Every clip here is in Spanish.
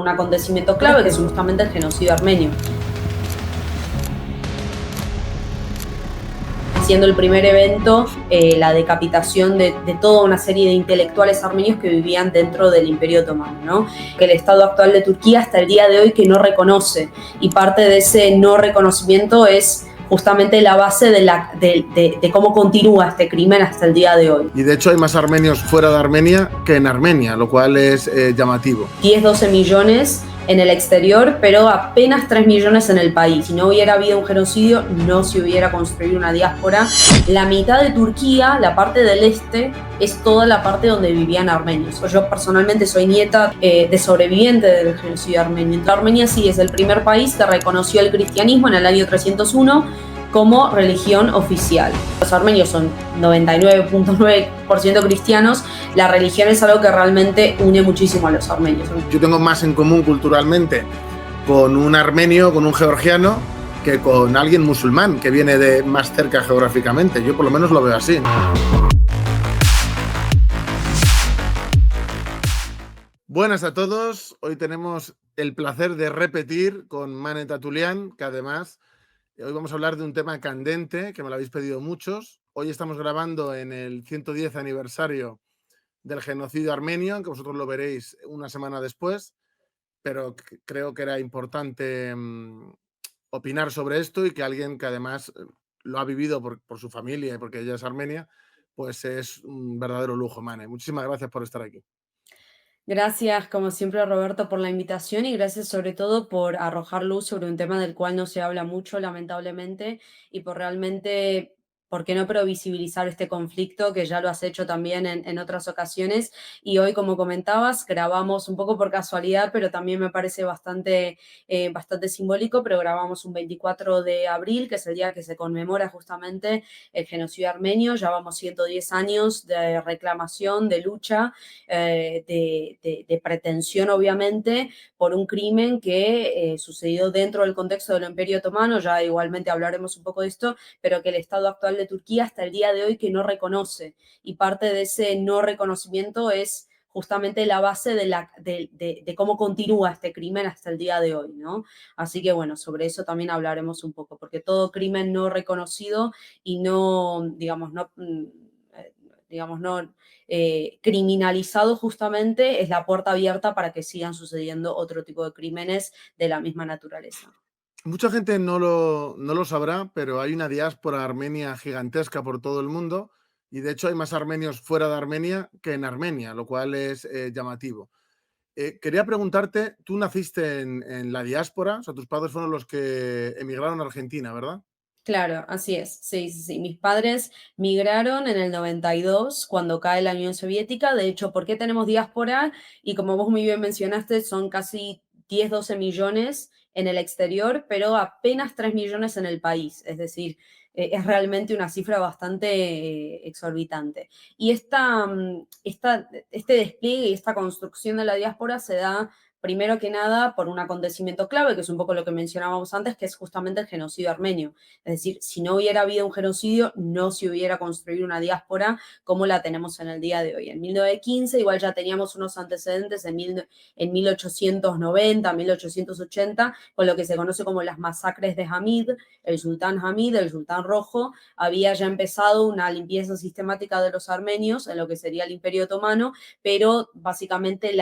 un acontecimiento clave, que es justamente el genocidio armenio. Siendo el primer evento la decapitación de toda una serie de intelectuales armenios que vivían dentro del Imperio Otomano, ¿no? Que el Estado actual de Turquía hasta el día de hoy que no reconoce, y parte de ese no reconocimiento es justamente la base de cómo continúa este crimen hasta el día de hoy. Y de hecho hay más armenios fuera de Armenia que en Armenia, lo cual es llamativo. 10-12 millones en el exterior, pero apenas 3 millones en el país. Si no hubiera habido un genocidio, no se hubiera construido una diáspora. La mitad de Turquía, la parte del este, es toda la parte donde vivían armenios. Yo personalmente soy nieta de sobreviviente del genocidio armenio. Armenia sí es el primer país que reconoció el cristianismo en el año 301 como religión oficial. Los armenios son 99.9% cristianos. La religión es algo que realmente une muchísimo a los armenios. Yo tengo más en común culturalmente con un armenio, con un georgiano, que con alguien musulmán que viene de más cerca geográficamente. Yo por lo menos lo veo así. Buenas a todos. Hoy tenemos el placer de repetir con Mane Tatulian, que además hoy vamos a hablar de un tema candente que me lo habéis pedido muchos. Hoy estamos grabando en el 110 aniversario del genocidio armenio, que vosotros lo veréis una semana después, pero creo que era importante opinar sobre esto y que alguien que además lo ha vivido por su familia y porque ella es armenia, pues es un verdadero lujo, Mane. Muchísimas gracias por estar aquí. Gracias, como siempre, Roberto, por la invitación y gracias sobre todo por arrojar luz sobre un tema del cual no se habla mucho, lamentablemente, y por realmente, ¿por qué no visibilizar este conflicto que ya lo has hecho también en otras ocasiones? Y hoy, como comentabas, grabamos un poco por casualidad, pero también me parece bastante simbólico, pero grabamos un 24 de abril, que es el día que se conmemora justamente el genocidio armenio. Ya vamos 110 años de reclamación, de lucha, de pretensión, obviamente, por un crimen que sucedió dentro del contexto del Imperio Otomano. Ya igualmente hablaremos un poco de esto, pero que el Estado actual de Turquía hasta el día de hoy que no reconoce, y parte de ese no reconocimiento es justamente la base de cómo continúa este crimen hasta el día de hoy, ¿no? Así que bueno, sobre eso también hablaremos un poco, porque todo crimen no reconocido y no, criminalizado justamente es la puerta abierta para que sigan sucediendo otro tipo de crímenes de la misma naturaleza. Mucha gente no lo sabrá, pero hay una diáspora armenia gigantesca por todo el mundo y de hecho hay más armenios fuera de Armenia que en Armenia, lo cual es llamativo. Quería preguntarte, tú naciste en la diáspora, o sea, tus padres fueron los que emigraron a Argentina, ¿verdad? Claro, así es. Sí, sí, sí. Mis padres migraron en el 92, cuando cae la Unión Soviética. De hecho, ¿por qué tenemos diáspora? Y como vos muy bien mencionaste, son casi 10-12 millones en el exterior, pero apenas 3 millones en el país. Es decir, es realmente una cifra bastante exorbitante. Y este despliegue y esta construcción de la diáspora se da primero que nada por un acontecimiento clave, que es un poco lo que mencionábamos antes, que es justamente el genocidio armenio. Es decir, si no hubiera habido un genocidio, no se hubiera construido una diáspora como la tenemos en el día de hoy. En 1915 igual ya teníamos unos antecedentes en 1890, 1880, con lo que se conoce como las masacres de Hamid, el sultán rojo. Había ya empezado una limpieza sistemática de los armenios en lo que sería el Imperio Otomano, pero básicamente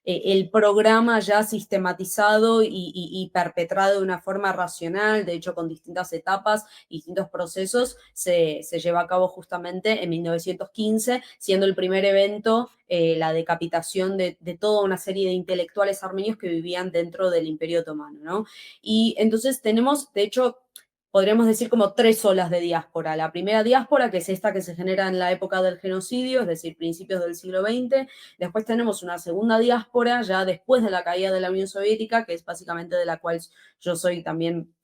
el programa ya sistematizado y perpetrado de una forma racional, de hecho con distintas etapas, distintos procesos, se lleva a cabo justamente en 1915, siendo el primer evento la decapitación de toda una serie de intelectuales armenios que vivían dentro del Imperio Otomano, ¿no? Y entonces tenemos, de hecho, podríamos decir como 3 olas de diáspora. La primera diáspora, que es esta que se genera en la época del genocidio, es decir, principios del siglo XX. Después tenemos una segunda diáspora, ya después de la caída de la Unión Soviética, que es básicamente de la cual yo soy también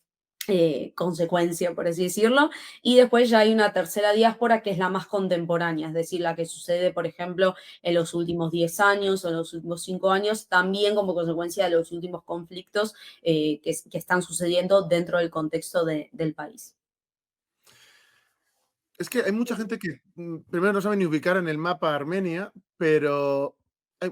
consecuencia, por así decirlo. Y después ya hay una tercera diáspora que es la más contemporánea, es decir, la que sucede, por ejemplo, en los últimos 10 años o en los últimos 5 años, también como consecuencia de los últimos conflictos que están sucediendo dentro del contexto del país. Es que hay mucha gente que primero no sabe ni ubicar en el mapa Armenia, pero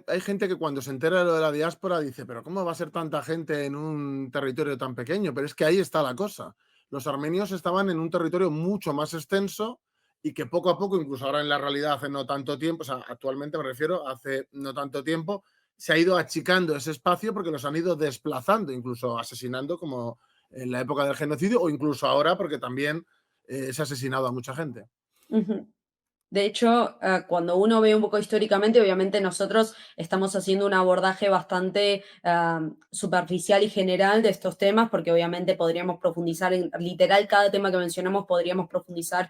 hay gente que cuando se entera de lo de la diáspora dice, pero ¿cómo va a ser tanta gente en un territorio tan pequeño? Pero es que ahí está la cosa. Los armenios estaban en un territorio mucho más extenso y que poco a poco, incluso ahora en la realidad hace no tanto tiempo, o sea, actualmente me refiero, hace no tanto tiempo, se ha ido achicando ese espacio porque los han ido desplazando, incluso asesinando como en la época del genocidio o incluso ahora porque también se ha asesinado a mucha gente. Ujú. De hecho, cuando uno ve un poco históricamente, obviamente nosotros estamos haciendo un abordaje bastante superficial y general de estos temas, porque obviamente podríamos profundizar en literal cada tema que mencionamos, podríamos profundizar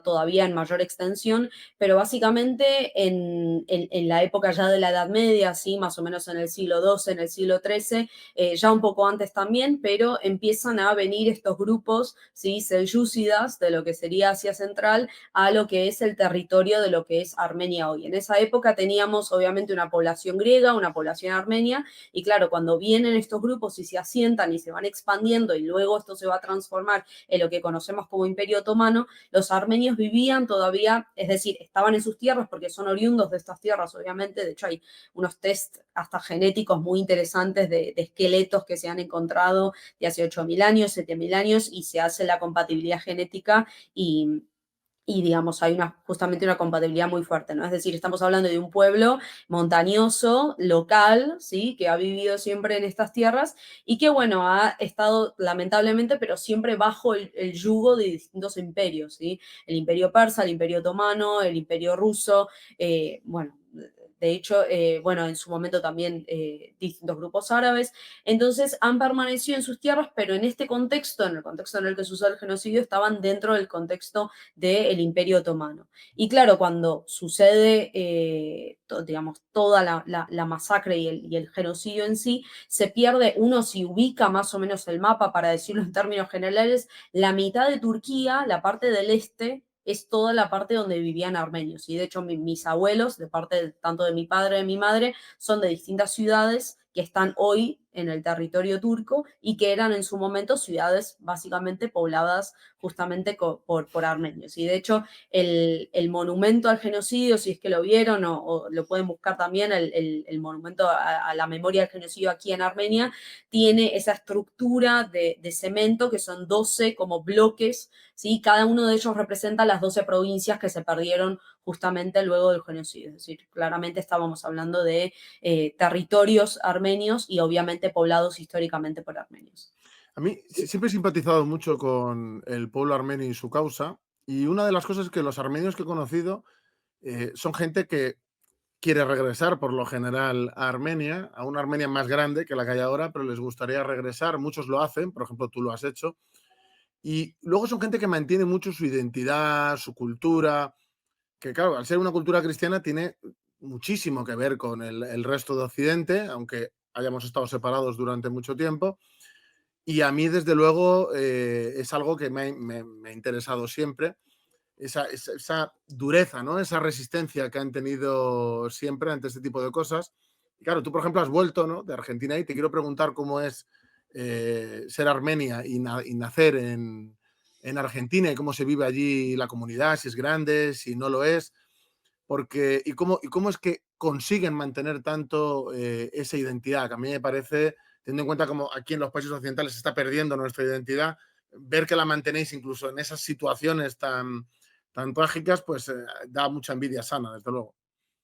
todavía en mayor extensión, pero básicamente en la época ya de la Edad Media, sí, más o menos en el siglo XII, en el siglo XIII, ya un poco antes también, pero empiezan a venir estos grupos, sí, selyúcidas, de lo que sería Asia Central, a lo que es el territorio de lo que es Armenia hoy. En esa época teníamos obviamente una población griega, una población armenia, y claro, cuando vienen estos grupos y se asientan y se van expandiendo y luego esto se va a transformar en lo que conocemos como Imperio Otomano, los armenios vivían todavía, es decir, estaban en sus tierras porque son oriundos de estas tierras, obviamente, de hecho hay unos test hasta genéticos muy interesantes de esqueletos que se han encontrado de hace 8.000 años, 7.000 años, y se hace la compatibilidad genética y digamos, hay justamente una compatibilidad muy fuerte, ¿no? Es decir, estamos hablando de un pueblo montañoso, local, ¿sí? Que ha vivido siempre en estas tierras y que, bueno, ha estado lamentablemente, pero siempre bajo el yugo de distintos imperios, ¿sí? El imperio persa, el imperio otomano, el imperio ruso, bueno, de hecho, bueno, en su momento también distintos grupos árabes. Entonces han permanecido en sus tierras, pero en este contexto, en el contexto en el que sucede el genocidio, estaban dentro del contexto del Imperio Otomano. Y claro, cuando sucede, digamos, toda la masacre y el genocidio en sí, se pierde, uno si ubica más o menos el mapa, para decirlo en términos generales, la mitad de Turquía, la parte del este, es toda la parte donde vivían armenios. Y de hecho, mis abuelos, de parte tanto de mi padre y de mi madre, son de distintas ciudades que están hoy en el territorio turco y que eran en su momento ciudades básicamente pobladas justamente por armenios. Y de hecho, el monumento al genocidio, si es que lo vieron o lo pueden buscar también, el monumento a la memoria del genocidio aquí en Armenia, tiene esa estructura de cemento que son 12 como bloques, ¿sí? Cada uno de ellos representa las 12 provincias que se perdieron justamente luego del genocidio. Es decir, claramente estábamos hablando de territorios armenios y obviamente poblados históricamente por armenios. A mí siempre he simpatizado mucho con el pueblo armenio y su causa, y una de las cosas es que los armenios que he conocido son gente que quiere regresar por lo general a Armenia, a una Armenia más grande que la que hay ahora, pero les gustaría regresar, muchos lo hacen, por ejemplo tú lo has hecho, y luego son gente que mantiene mucho su identidad, su cultura, que claro, al ser una cultura cristiana tiene muchísimo que ver con el resto de Occidente, aunque hayamos estado separados durante mucho tiempo. Y a mí, desde luego, es algo que me ha interesado siempre, esa dureza, ¿no? Esa resistencia que han tenido siempre ante este tipo de cosas. Y claro, tú, por ejemplo, has vuelto, ¿no?, de Argentina y te quiero preguntar cómo es ser armenia y nacer en Argentina y cómo se vive allí la comunidad, si es grande, si no lo es, porque y cómo es que consiguen mantener tanto esa identidad, que a mí me parece, teniendo en cuenta cómo aquí en los países occidentales se está perdiendo nuestra identidad, ver que la mantenéis incluso en esas situaciones tan trágicas, pues da mucha envidia sana, desde luego.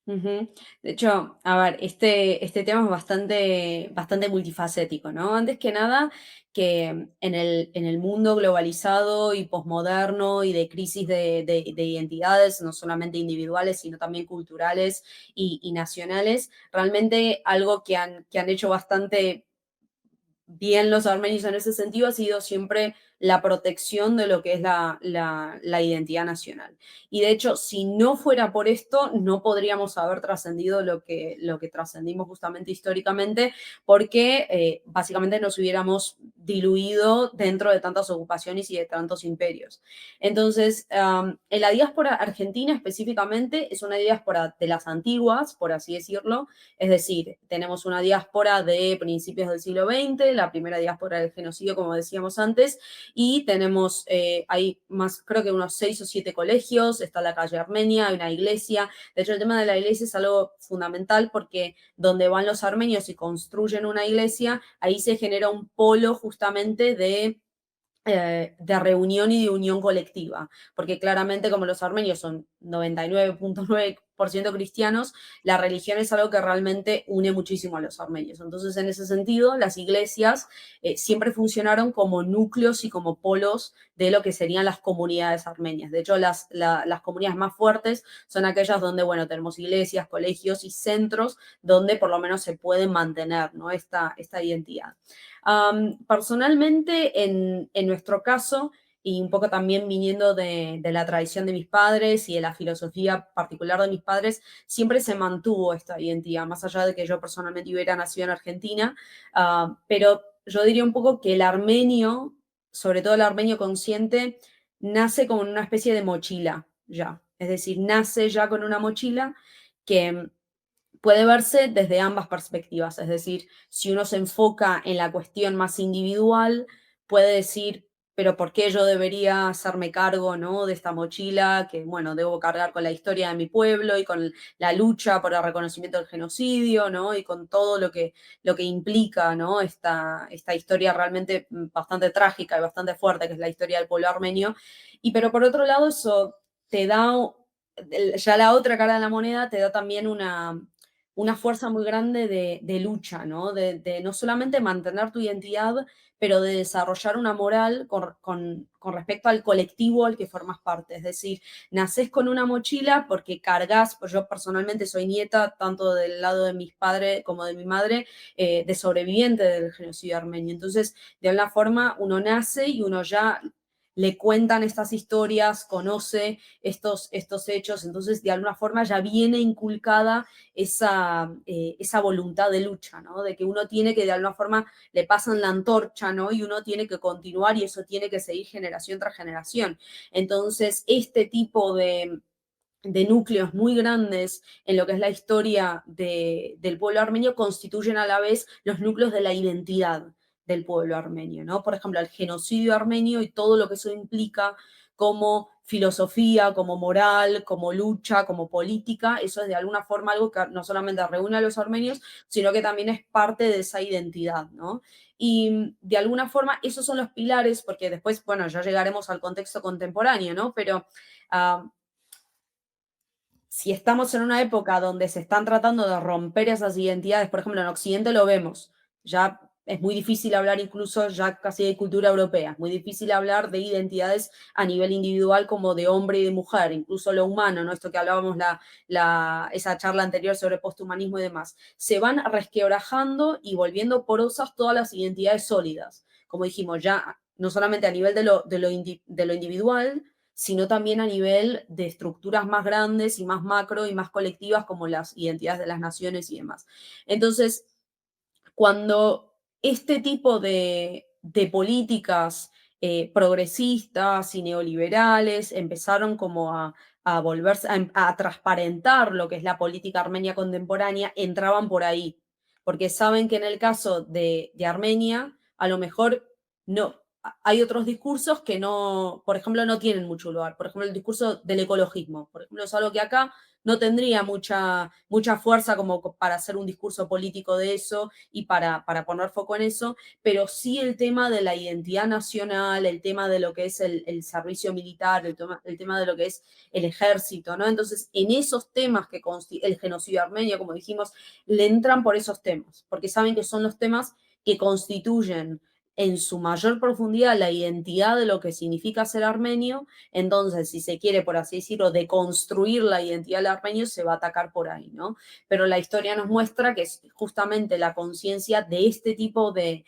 Ujú. De hecho, a ver, este tema es bastante multifacético, ¿no? Antes que nada, que en el mundo globalizado y posmoderno y de crisis de identidades, no solamente individuales, sino también culturales y nacionales, realmente algo que han hecho bastante bien los armenios en ese sentido ha sido siempre la protección de lo que es la identidad nacional. Y de hecho, si no fuera por esto, no podríamos haber trascendido lo que trascendimos justamente históricamente, porque básicamente nos hubiéramos diluido dentro de tantas ocupaciones y de tantos imperios. Entonces, en la diáspora argentina específicamente es una diáspora de las antiguas, por así decirlo, es decir, tenemos una diáspora de principios del siglo XX, la primera diáspora del genocidio, como decíamos antes, y tenemos, hay más, creo que unos 6 o 7 colegios, está la calle Armenia, hay una iglesia. De hecho, el tema de la iglesia es algo fundamental porque donde van los armenios y construyen una iglesia, ahí se genera un polo justamente de reunión y de unión colectiva, porque claramente como los armenios son 99.9% cristianos, la religión es algo que realmente une muchísimo a los armenios. Entonces, en ese sentido, las iglesias siempre funcionaron como núcleos y como polos de lo que serían las comunidades armenias. De hecho, las comunidades más fuertes son aquellas donde, bueno, tenemos iglesias, colegios y centros donde por lo menos se puede mantener, ¿no? esta identidad. Personalmente, en nuestro caso, y un poco también viniendo de la tradición de mis padres y de la filosofía particular de mis padres, siempre se mantuvo esta identidad, más allá de que yo personalmente hubiera nacido en Argentina, pero yo diría un poco que el armenio, sobre todo el armenio consciente, nace como en una especie de mochila ya, es decir, nace ya con una mochila que puede verse desde ambas perspectivas, es decir, si uno se enfoca en la cuestión más individual, puede decir, pero ¿por qué yo debería hacerme cargo, ¿no? de esta mochila que, bueno, debo cargar con la historia de mi pueblo y con la lucha por el reconocimiento del genocidio, ¿no? y con todo lo que implica, ¿no? esta historia realmente bastante trágica y bastante fuerte, que es la historia del pueblo armenio. Pero por otro lado, eso te da, ya la otra cara de la moneda te da también una fuerza muy grande de lucha, ¿no? De no solamente mantener tu identidad, pero de desarrollar una moral con respecto al colectivo al que formas parte. Es decir, nacés con una mochila porque cargas, pues yo personalmente soy nieta, tanto del lado de mis padres como de mi madre, de sobreviviente del genocidio armenio. Entonces, de alguna forma, uno nace y uno ya le cuentan estas historias, conoce estos hechos, entonces de alguna forma ya viene inculcada esa voluntad de lucha, ¿no? De que uno tiene que de alguna forma le pasan la antorcha, ¿no? Y uno tiene que continuar y eso tiene que seguir generación tras generación. Entonces, este tipo de núcleos muy grandes en lo que es la historia del pueblo armenio constituyen a la vez los núcleos de la identidad del pueblo armenio, ¿no? Por ejemplo, el genocidio armenio y todo lo que eso implica como filosofía, como moral, como lucha, como política, eso es de alguna forma algo que no solamente reúne a los armenios, sino que también es parte de esa identidad, ¿no? Y de alguna forma esos son los pilares, porque después, bueno, ya llegaremos al contexto contemporáneo, ¿no? Pero si estamos en una época donde se están tratando de romper esas identidades, por ejemplo, en Occidente lo vemos, ya es muy difícil hablar incluso ya casi de cultura europea, es muy difícil hablar de identidades a nivel individual como de hombre y de mujer, incluso lo humano, ¿no? Esto que hablábamos esa charla anterior sobre posthumanismo y demás. Se van resquebrajando y volviendo porosas todas las identidades sólidas, como dijimos, ya no solamente a nivel de lo individual, sino también a nivel de estructuras más grandes y más macro y más colectivas como las identidades de las naciones y demás. Entonces, cuando este tipo de políticas progresistas y neoliberales empezaron como a volverse, a transparentar lo que es la política armenia contemporánea, entraban por ahí, porque saben que en el caso de Armenia, a lo mejor no, hay otros discursos que no, por ejemplo, no tienen mucho lugar. Por ejemplo, el discurso del ecologismo, por ejemplo, es algo que acá no tendría mucha fuerza como para hacer un discurso político de eso y para poner foco en eso, pero sí el tema de la identidad nacional, el tema de lo que es el servicio militar, el tema de lo que es el ejército, ¿no? Entonces, en esos temas que el genocidio armenio, como dijimos, le entran por esos temas, porque saben que son los temas que constituyen en su mayor profundidad la identidad de lo que significa ser armenio. Entonces, si se quiere, por así decirlo, deconstruir la identidad del armenio, se va a atacar por ahí, ¿no? Pero la historia nos muestra que es justamente la conciencia de este tipo de,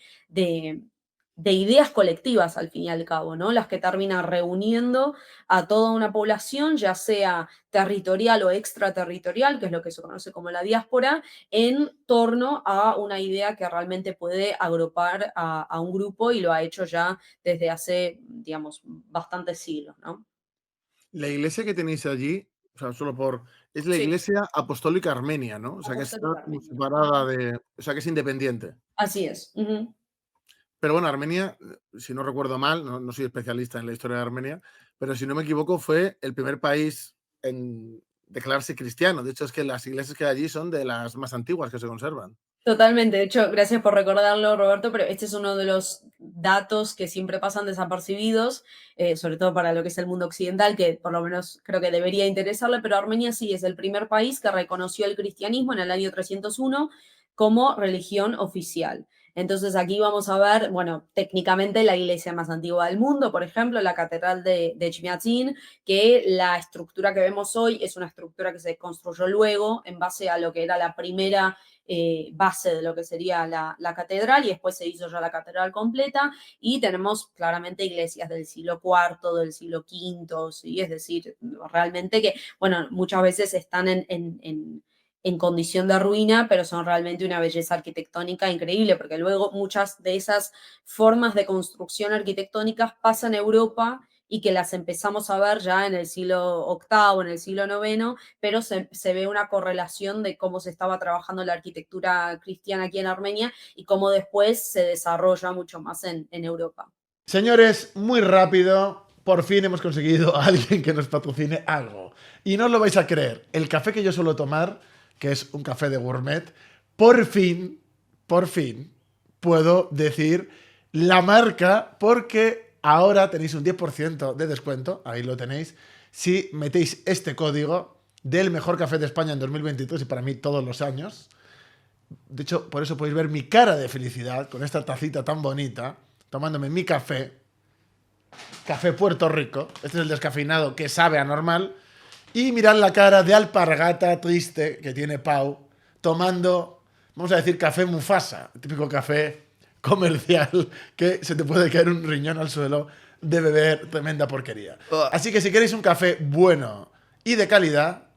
de ideas colectivas, al fin y al cabo, ¿no? Las que terminan reuniendo a toda una población, ya sea territorial o extraterritorial, que es lo que se conoce como la diáspora, en torno a una idea que realmente puede agrupar a un grupo y lo ha hecho ya desde hace, digamos, bastantes siglos, ¿no? La iglesia que tenéis allí, o sea, solo por. Es la Sí, Iglesia Apostólica Armenia, ¿no? O sea, que está apostólica como armenia. separada de. O sea, que es independiente. Así es. Ujú. Pero bueno, Armenia, si no recuerdo mal, no soy especialista en la historia de Armenia, pero si no me equivoco fue el primer país en declararse cristiano. De hecho, es que las iglesias que hay allí son de las más antiguas que se conservan. Totalmente, de hecho, gracias por recordarlo, Roberto, pero este es uno de los datos que siempre pasan desapercibidos, sobre todo para lo que es el mundo occidental, que por lo menos creo que debería interesarle, pero Armenia sí es el primer país que reconoció el cristianismo en el año 301 como religión oficial. Entonces aquí vamos a ver, bueno, técnicamente la iglesia más antigua del mundo, por ejemplo, la catedral de Chmiadzin, que la estructura que vemos hoy es una estructura que se construyó luego en base a lo que era la primera base de lo que sería la catedral, y después se hizo ya la catedral completa, y tenemos claramente iglesias del siglo IV, del siglo V, ¿sí? Es decir, realmente que, bueno, muchas veces están en condición de ruina, pero son realmente una belleza arquitectónica increíble, porque luego muchas de esas formas de construcción arquitectónicas pasan a Europa y que las empezamos a ver ya en el siglo VIII, en el siglo IX, pero se ve una correlación de cómo se estaba trabajando la arquitectura cristiana aquí en Armenia y cómo después se desarrolla mucho más en Europa. Señores, muy rápido, por fin hemos conseguido a alguien que nos patrocine algo. Y no os lo vais a creer, el café que yo suelo tomar, que es un café de gourmet, por fin, puedo decir la marca porque ahora tenéis un 10% de descuento, ahí lo tenéis, si metéis este código del mejor café de España en 2023 y para mí todos los años. De hecho, por eso podéis ver mi cara de felicidad con esta tacita tan bonita, tomándome mi café, café Puerto Rico. Este es el descafeinado que sabe a normal. Y mirad la cara de alpargata triste que tiene Pau, tomando, vamos a decir, café Mufasa, el típico café comercial que se te puede caer un riñón al suelo de beber tremenda porquería. Así que si queréis un café bueno y de calidad,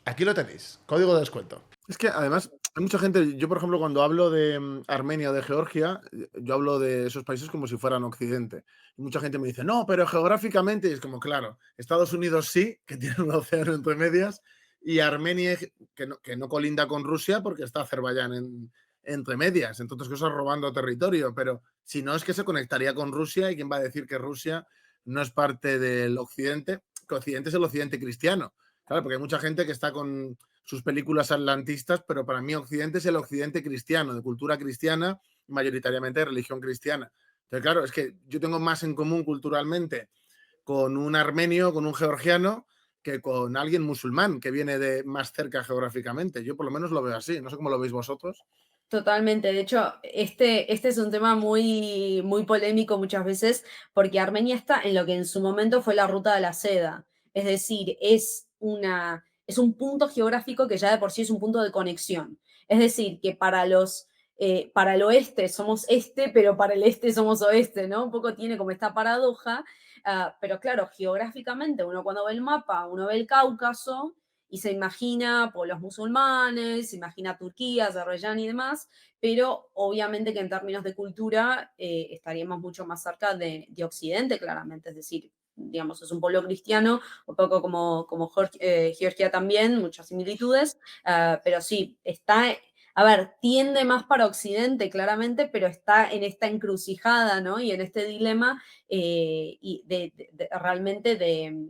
aquí lo tenéis. Código de descuento. Es que además hay mucha gente, yo por ejemplo cuando hablo de Armenia o de Georgia, yo hablo de esos países como si fueran Occidente. Y mucha gente me dice, no, pero geográficamente, y es como, claro, Estados Unidos sí, que tiene un océano entre medias, y Armenia, que no colinda con Rusia porque está Azerbaiyán entre medias, entonces que eso es robando territorio, pero si no es que se conectaría con Rusia, y quién va a decir que Rusia no es parte del Occidente, que Occidente es el Occidente cristiano. Claro, porque hay mucha gente que está con sus películas atlantistas, pero para mí Occidente es el Occidente cristiano, de cultura cristiana, mayoritariamente de religión cristiana. Entonces, claro, es que yo tengo más en común culturalmente con un armenio, con un georgiano, que con alguien musulmán que viene de más cerca geográficamente. Yo por lo menos lo veo así, no sé cómo lo veis vosotros. Totalmente. De hecho, este es un tema muy, muy polémico muchas veces, porque Armenia está en lo que en su momento fue la ruta de la seda. Es decir, es un punto geográfico que ya de por sí es un punto de conexión. Es decir, que para el oeste somos este, pero para el este somos oeste, ¿no? Un poco tiene como esta paradoja, pero claro, geográficamente, uno cuando ve el mapa, uno ve el Cáucaso y se imagina pueblos musulmanes, se imagina Turquía, Azerbaiyán y demás, pero obviamente que en términos de cultura estaríamos mucho más cerca de Occidente, claramente, es decir, digamos, es un pueblo cristiano, un poco como Georgia también, muchas similitudes, pero sí, está, a ver, tiende más para Occidente, claramente, pero está en esta encrucijada, ¿no? Y en este dilema y realmente de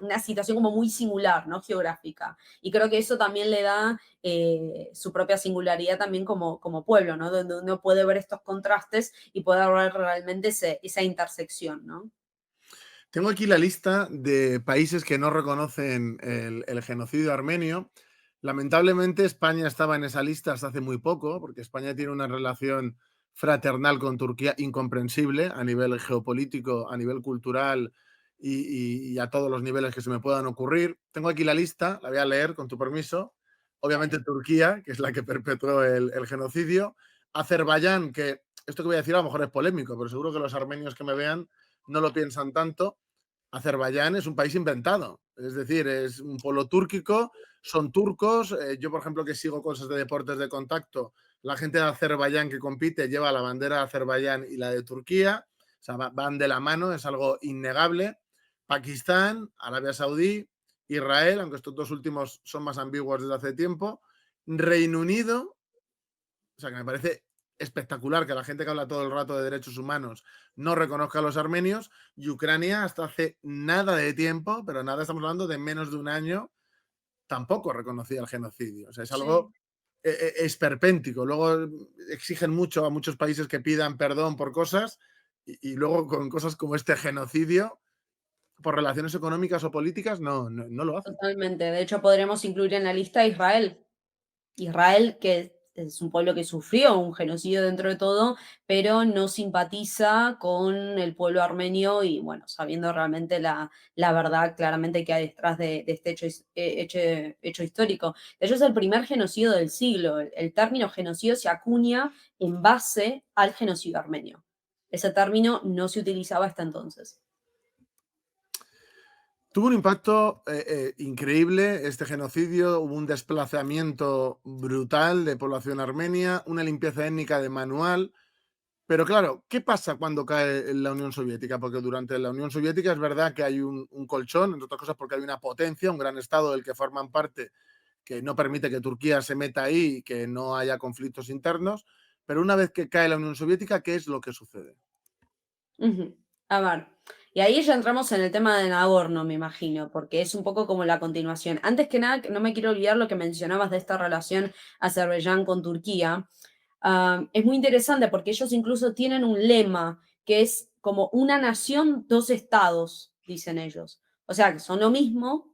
una situación como muy singular, ¿no? Geográfica. Y creo que eso también le da su propia singularidad también como pueblo, ¿no? Donde uno puede ver estos contrastes y puede ver realmente esa intersección, ¿no? Tengo aquí la lista de países que no reconocen el genocidio armenio. Lamentablemente España estaba en esa lista hasta hace muy poco, porque España tiene una relación fraternal con Turquía incomprensible a nivel geopolítico, a nivel cultural y a todos los niveles que se me puedan ocurrir. Tengo aquí la lista, la voy a leer con tu permiso. Obviamente Turquía, que es la que perpetró el genocidio. Azerbaiyán, que esto que voy a decir a lo mejor es polémico, pero seguro que los armenios que me vean no lo piensan tanto. Azerbaiyán es un país inventado, es decir, es un pueblo túrquico, son turcos. Yo, por ejemplo, que sigo cosas de deportes de contacto, la gente de Azerbaiyán que compite lleva la bandera de Azerbaiyán y la de Turquía, o sea, van de la mano, es algo innegable. Pakistán, Arabia Saudí, Israel, aunque estos dos últimos son más ambiguos desde hace tiempo, Reino Unido, o sea, que me parece espectacular que la gente que habla todo el rato de derechos humanos no reconozca a los armenios, y Ucrania hasta hace nada de tiempo, pero nada, estamos hablando de menos de un año, tampoco reconocía el genocidio. O sea, es Sí. algo esperpéntico. Luego exigen mucho a muchos países que pidan perdón por cosas y luego con cosas como este genocidio, por relaciones económicas o políticas, no lo hacen. Totalmente. De hecho, podremos incluir en la lista a Israel. Israel, que es un pueblo que sufrió un genocidio dentro de todo, pero no simpatiza con el pueblo armenio y, bueno, sabiendo realmente la verdad claramente que hay detrás de este hecho histórico. De hecho, es el primer genocidio del siglo. El término genocidio se acuña en base al genocidio armenio. Ese término no se utilizaba hasta entonces. Tuvo un impacto increíble este genocidio, hubo un desplazamiento brutal de población armenia, una limpieza étnica de manual. Pero claro, ¿qué pasa cuando cae la Unión Soviética? Porque durante la Unión Soviética es verdad que hay un colchón, entre otras cosas porque hay una potencia, un gran estado del que forman parte, que no permite que Turquía se meta ahí y que no haya conflictos internos. Pero una vez que cae la Unión Soviética, ¿qué es lo que sucede? Ujú. A ver, y ahí ya entramos en el tema de Nagorno, me imagino, porque es un poco como la continuación. Antes que nada, no me quiero olvidar lo que mencionabas de esta relación Azerbaiyán con Turquía. Es muy interesante porque ellos incluso tienen un lema que es como una nación, dos estados, dicen ellos. O sea, que son lo mismo,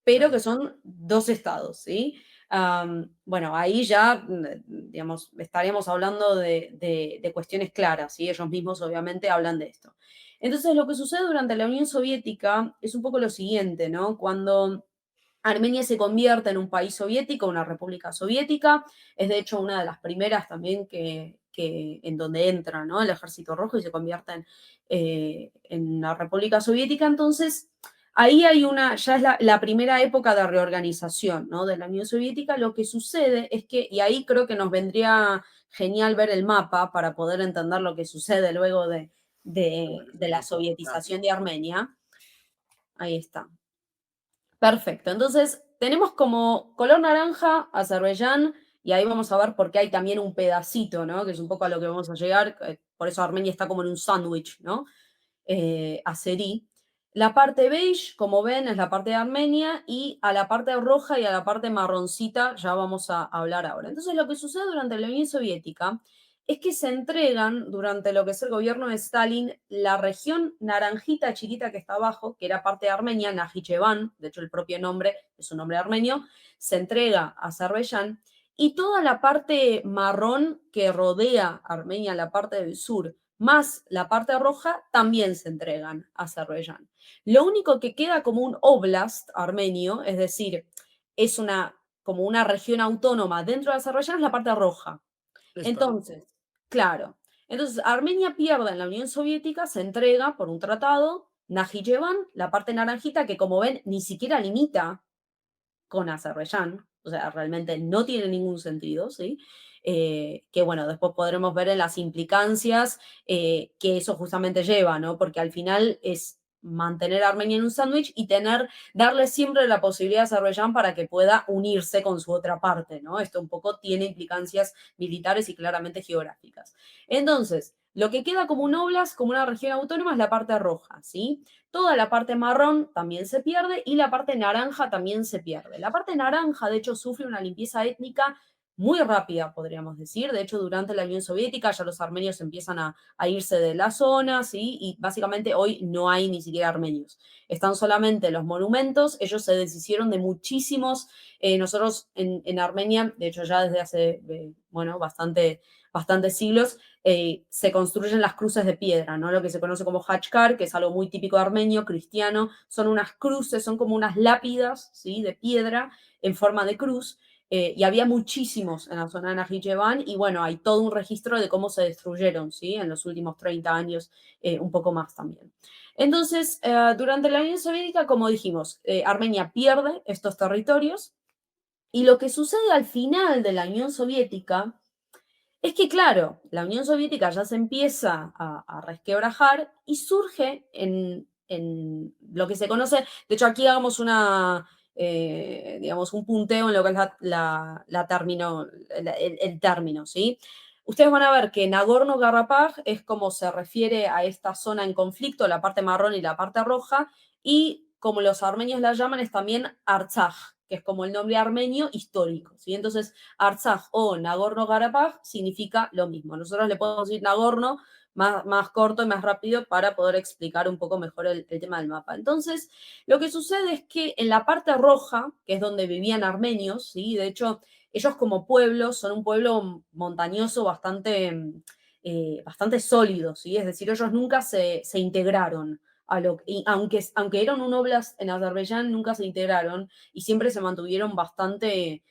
pero que son dos estados, ¿sí? Bueno, ahí ya, digamos, estaríamos hablando de cuestiones claras, ¿sí? Ellos mismos obviamente hablan de esto. Entonces, lo que sucede durante la Unión Soviética es un poco lo siguiente, ¿no? Cuando Armenia se convierte en un país soviético, una república soviética, es de hecho una de las primeras también que en donde entra, ¿no? El Ejército Rojo y se convierte en una república soviética. Entonces, ahí hay ya es la primera época de reorganización, ¿no? De la Unión Soviética. Lo que sucede es que, y ahí creo que nos vendría genial ver el mapa para poder entender lo que sucede luego de la sovietización de Armenia. Ahí está. Perfecto. Entonces, tenemos como color naranja Azerbaiyán, y ahí vamos a ver por qué hay también un pedacito, ¿no? Que es un poco a lo que vamos a llegar. Por eso Armenia está como en un sándwich, ¿no? Azerí. La parte beige, como ven, es la parte de Armenia, y a la parte roja y a la parte marroncita ya vamos a hablar ahora. Entonces, lo que sucede durante la Unión Soviética es que se entregan durante lo que es el gobierno de Stalin la región naranjita chiquita que está abajo, que era parte de Armenia, Najicheván, de hecho el propio nombre es un nombre armenio, se entrega a Azerbaiyán, y toda la parte marrón que rodea Armenia, la parte del sur, más la parte roja, también se entregan a Azerbaiyán. Lo único que queda como un oblast armenio, es decir, es como una región autónoma dentro de Azerbaiyán, es la parte roja. Esta, ¿no? Entonces, claro. Entonces, Armenia pierde en la Unión Soviética, se entrega por un tratado, Najicheván, la parte naranjita, que como ven, ni siquiera limita con Azerbaiyán, o sea, realmente no tiene ningún sentido, ¿sí? Que bueno, después podremos ver en las implicancias que eso justamente lleva, ¿no? Porque al final es mantener a Armenia en un sándwich y darle siempre la posibilidad a Azerbaiyán para que pueda unirse con su otra parte, ¿no? Esto un poco tiene implicancias militares y claramente geográficas. Entonces, lo que queda como un oblast, como una región autónoma, es la parte roja, ¿sí? Toda la parte marrón también se pierde y la parte naranja también se pierde. La parte naranja, de hecho, sufre una limpieza étnica muy rápida, podríamos decir. De hecho, durante la Unión Soviética ya los armenios empiezan a irse de la zona, ¿sí? Y básicamente hoy no hay ni siquiera armenios. Están solamente los monumentos. Ellos se deshicieron de muchísimos. Nosotros en Armenia, de hecho, ya desde hace, bueno, bastantes siglos, se construyen las cruces de piedra, ¿no? Lo que se conoce como hachkar, que es algo muy típico armenio, cristiano, son unas cruces, son como unas lápidas, ¿sí? De piedra en forma de cruz, y había muchísimos en la zona de Najicheván, y bueno, hay todo un registro de cómo se destruyeron, ¿sí? En los últimos 30 años, un poco más también. Entonces, durante la Unión Soviética, como dijimos, Armenia pierde estos territorios, y lo que sucede al final de la Unión Soviética es que, claro, la Unión Soviética ya se empieza a resquebrajar y surge en lo que se conoce, de hecho aquí hagamos digamos, un punteo en lo que es el término, ¿sí? ustedes van a ver que Nagorno-Karabaj es como se refiere a esta zona en conflicto, la parte marrón y la parte roja, y como los armenios la llaman es también Artsaj, que es como el nombre armenio histórico, ¿sí? Entonces, Artsaj o Nagorno-Karabaj significa lo mismo. Nosotros le podemos decir Nagorno más corto y más rápido para poder explicar un poco mejor el tema del mapa. Entonces, lo que sucede es que en la parte roja, que es donde vivían armenios, ¿sí? De hecho, ellos como pueblo son un pueblo montañoso bastante sólido, ¿sí? Es decir, ellos nunca se integraron. Aunque eran un oblast en Azerbaiyán, nunca se integraron y siempre se mantuvieron bastante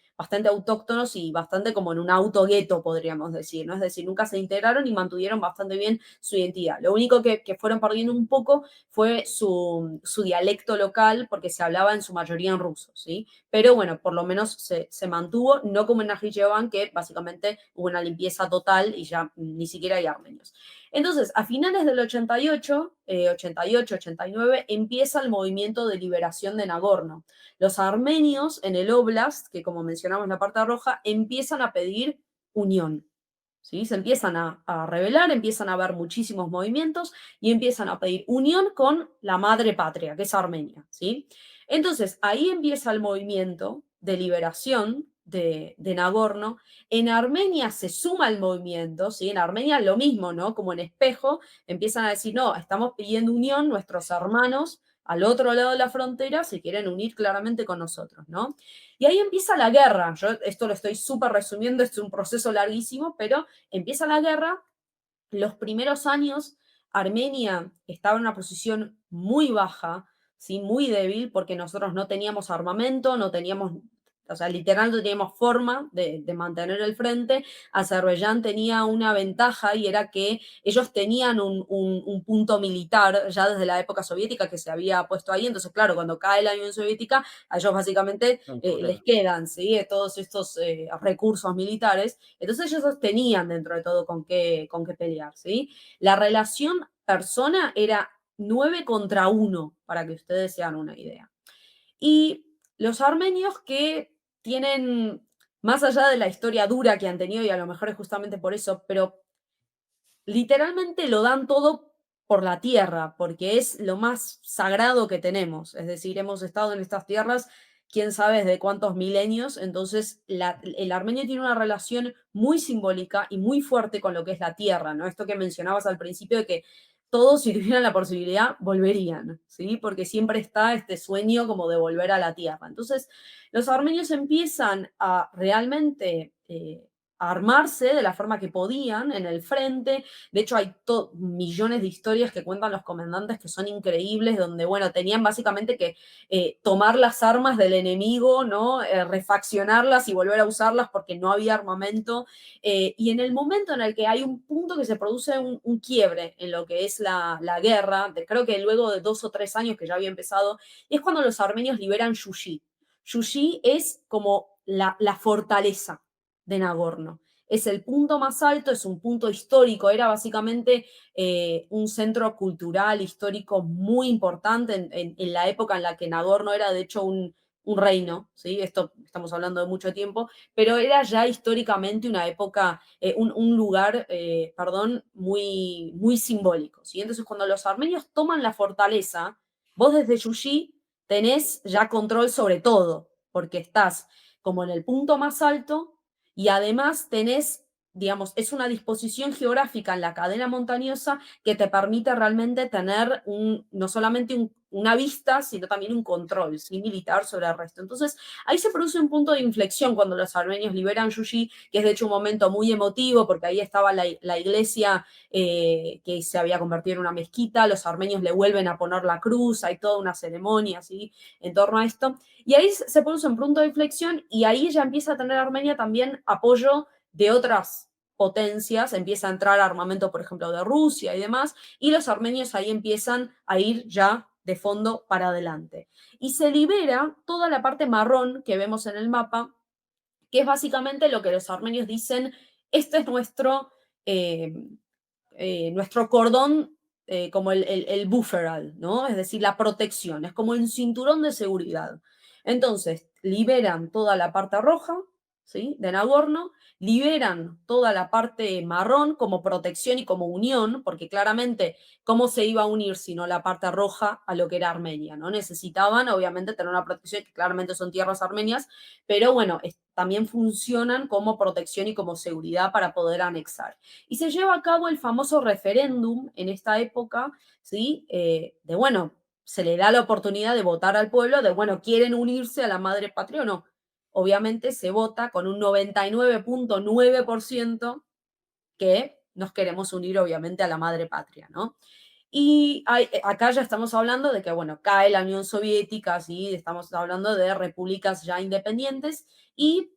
autóctonos y bastante como en un autogueto, podríamos decir, ¿no? Es decir, nunca se integraron y mantuvieron bastante bien su identidad. Lo único que fueron perdiendo un poco fue su dialecto local, porque se hablaba en su mayoría en ruso, ¿sí? Pero bueno, por lo menos se mantuvo, no como en Najicheván, que básicamente hubo una limpieza total y ya ni siquiera hay armenios. Entonces, a finales del 88, 88, 89, empieza el movimiento de liberación de Nagorno. Los armenios en el Oblast, que como mencionamos en la parte roja, empiezan a pedir unión. ¿Sí? Se empiezan a rebelar, empiezan a haber muchísimos movimientos y empiezan a pedir unión con la madre patria, que es Armenia. ¿Sí? Entonces, ahí empieza el movimiento de liberación de Nagorno. En Armenia se suma el movimiento, ¿sí? En Armenia lo mismo, ¿no? Como en espejo, empiezan a decir, no, estamos pidiendo unión, nuestros hermanos al otro lado de la frontera se quieren unir claramente con nosotros, ¿no? Y ahí empieza la guerra. Yo esto lo estoy súper resumiendo, es un proceso larguísimo, pero empieza la guerra. Los primeros años, Armenia estaba en una posición muy baja, ¿sí? Muy débil, porque nosotros no teníamos armamento, no teníamos, o sea, literal no teníamos forma de mantener el frente. Azerbaiyán tenía una ventaja y era que ellos tenían un punto militar ya desde la época soviética que se había puesto ahí. Entonces, claro, cuando cae la Unión Soviética, a ellos básicamente les quedan, ¿sí? Todos estos recursos militares. Entonces ellos tenían dentro de todo con qué pelear, ¿sí? La relación persona era 9 contra 1, para que ustedes se hagan una idea. Y los armenios que tienen, más allá de la historia dura que han tenido, y a lo mejor es justamente por eso, pero literalmente lo dan todo por la tierra, porque es lo más sagrado que tenemos. Es decir, hemos estado en estas tierras quién sabe desde cuántos milenios, entonces el armenio tiene una relación muy simbólica y muy fuerte con lo que es la tierra, ¿no? Esto que mencionabas al principio de que todos, si tuvieran la posibilidad, volverían, ¿sí? Porque siempre está este sueño como de volver a la tierra. Entonces, los armenios empiezan a realmente a armarse de la forma que podían en el frente. De hecho, hay millones de historias que cuentan los comandantes que son increíbles, donde, bueno, tenían básicamente que tomar las armas del enemigo, ¿no? Refaccionarlas y volver a usarlas porque no había armamento. Y en el momento en el que hay un punto que se produce un quiebre en lo que es la guerra, creo que luego de 2 o 3 años que ya había empezado, y es cuando los armenios liberan Yushi. Yushi es como la fortaleza de Nagorno. Es el punto más alto, es un punto histórico, era básicamente un centro cultural, histórico muy importante en la época en la que Nagorno era de hecho un reino, ¿sí? Esto estamos hablando de mucho tiempo, pero era ya históricamente una época, un lugar, muy, muy simbólico, ¿sí? Entonces cuando los armenios toman la fortaleza, vos desde Yushi tenés ya control sobre todo, porque estás como en el punto más alto y además tenés, digamos, es una disposición geográfica en la cadena montañosa que te permite realmente tener no solamente una vista, sino también un control, ¿sí? Militar sobre el resto. Entonces, ahí se produce un punto de inflexión cuando los armenios liberan Yuyi, que es de hecho un momento muy emotivo, porque ahí estaba la iglesia que se había convertido en una mezquita, los armenios le vuelven a poner la cruz, hay toda una ceremonia así en torno a esto. Y ahí se produce un punto de inflexión y ahí ya empieza a tener Armenia también apoyo de otras potencias, empieza a entrar armamento, por ejemplo, de Rusia y demás, y los armenios ahí empiezan a ir ya de fondo para adelante. Y se libera toda la parte marrón que vemos en el mapa, que es básicamente lo que los armenios dicen, este es nuestro cordón, como el bufferal, ¿no? Es decir, la protección, es como un cinturón de seguridad. Entonces, liberan toda la parte roja, ¿sí? De Nagorno, liberan toda la parte marrón como protección y como unión, porque claramente, ¿cómo se iba a unir sino la parte roja a lo que era Armenia? ¿No? Necesitaban, obviamente, tener una protección, que claramente son tierras armenias, pero bueno, también funcionan como protección y como seguridad para poder anexar. Y se lleva a cabo el famoso referéndum en esta época, ¿sí? De bueno, se le da la oportunidad de votar al pueblo, de bueno, ¿quieren unirse a la madre patria o no? Obviamente se vota con un 99.9% que nos queremos unir obviamente a la madre patria, ¿no? Y acá ya estamos hablando de que, bueno, cae la Unión Soviética, ¿sí? Estamos hablando de repúblicas ya independientes y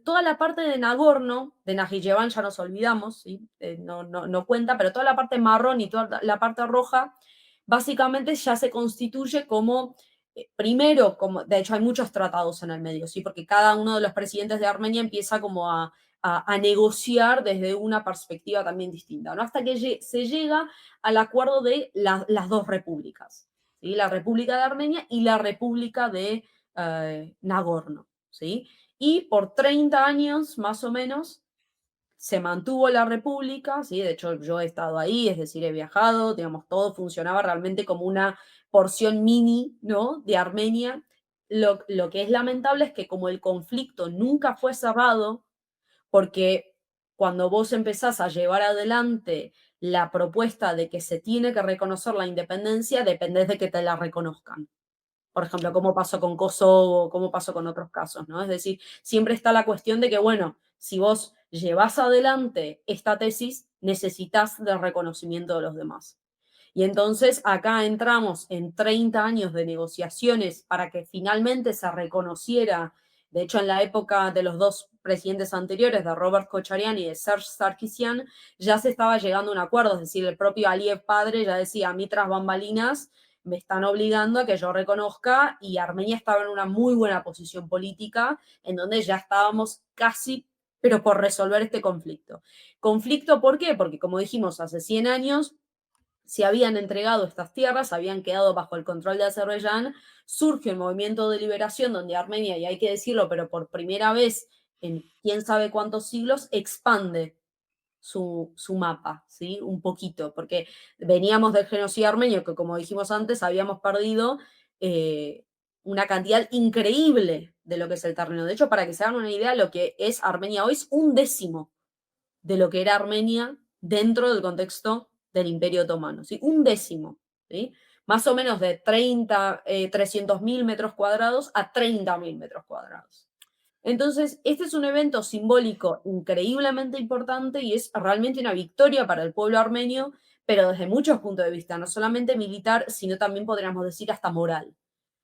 toda la parte de Nagorno, de Najiyevan ya nos olvidamos, ¿sí? No cuenta, pero toda la parte marrón y toda la parte roja, básicamente ya se constituye como, primero, como, de hecho hay muchos tratados en el medio, ¿sí? Porque cada uno de los presidentes de Armenia empieza como a negociar desde una perspectiva también distinta, ¿no? Hasta que se llega al acuerdo de las dos repúblicas, ¿sí? La República de Armenia y la República de Nagorno, ¿sí? Y por 30 años más o menos se mantuvo la república, ¿sí? De hecho yo he estado ahí, es decir, he viajado, digamos, todo funcionaba realmente como una porción mini, ¿no? De Armenia. Lo que es lamentable es que como el conflicto nunca fue cerrado, porque cuando vos empezás a llevar adelante la propuesta de que se tiene que reconocer la independencia, dependés de que te la reconozcan. Por ejemplo, cómo pasó con Kosovo, cómo pasó con otros casos, ¿no? Es decir, siempre está la cuestión de que, bueno, si vos llevas adelante esta tesis, necesitas del reconocimiento de los demás. Y entonces acá entramos en 30 años de negociaciones para que finalmente se reconociera, de hecho en la época de los dos presidentes anteriores, de Robert Kocharian y de Serge Sarkisian, ya se estaba llegando a un acuerdo, es decir, el propio Aliyev padre ya decía, a mí tras bambalinas me están obligando a que yo reconozca, y Armenia estaba en una muy buena posición política, en donde ya estábamos casi, pero por resolver este conflicto. ¿Conflicto por qué? Porque como dijimos, hace 100 años se habían entregado estas tierras, habían quedado bajo el control de Azerbaiyán, surge un movimiento de liberación donde Armenia, y hay que decirlo, pero por primera vez en quién sabe cuántos siglos, expande su mapa, ¿sí? Un poquito, porque veníamos del genocidio armenio, que como dijimos antes, habíamos perdido una cantidad increíble de lo que es el terreno. De hecho, para que se hagan una idea, lo que es Armenia hoy es un décimo de lo que era Armenia dentro del contexto del Imperio Otomano, ¿sí? Un décimo, ¿sí? Más o menos de 300.000 metros cuadrados a 30.000 metros cuadrados. Entonces, este es un evento simbólico increíblemente importante y es realmente una victoria para el pueblo armenio, pero desde muchos puntos de vista, no solamente militar, sino también podríamos decir hasta moral,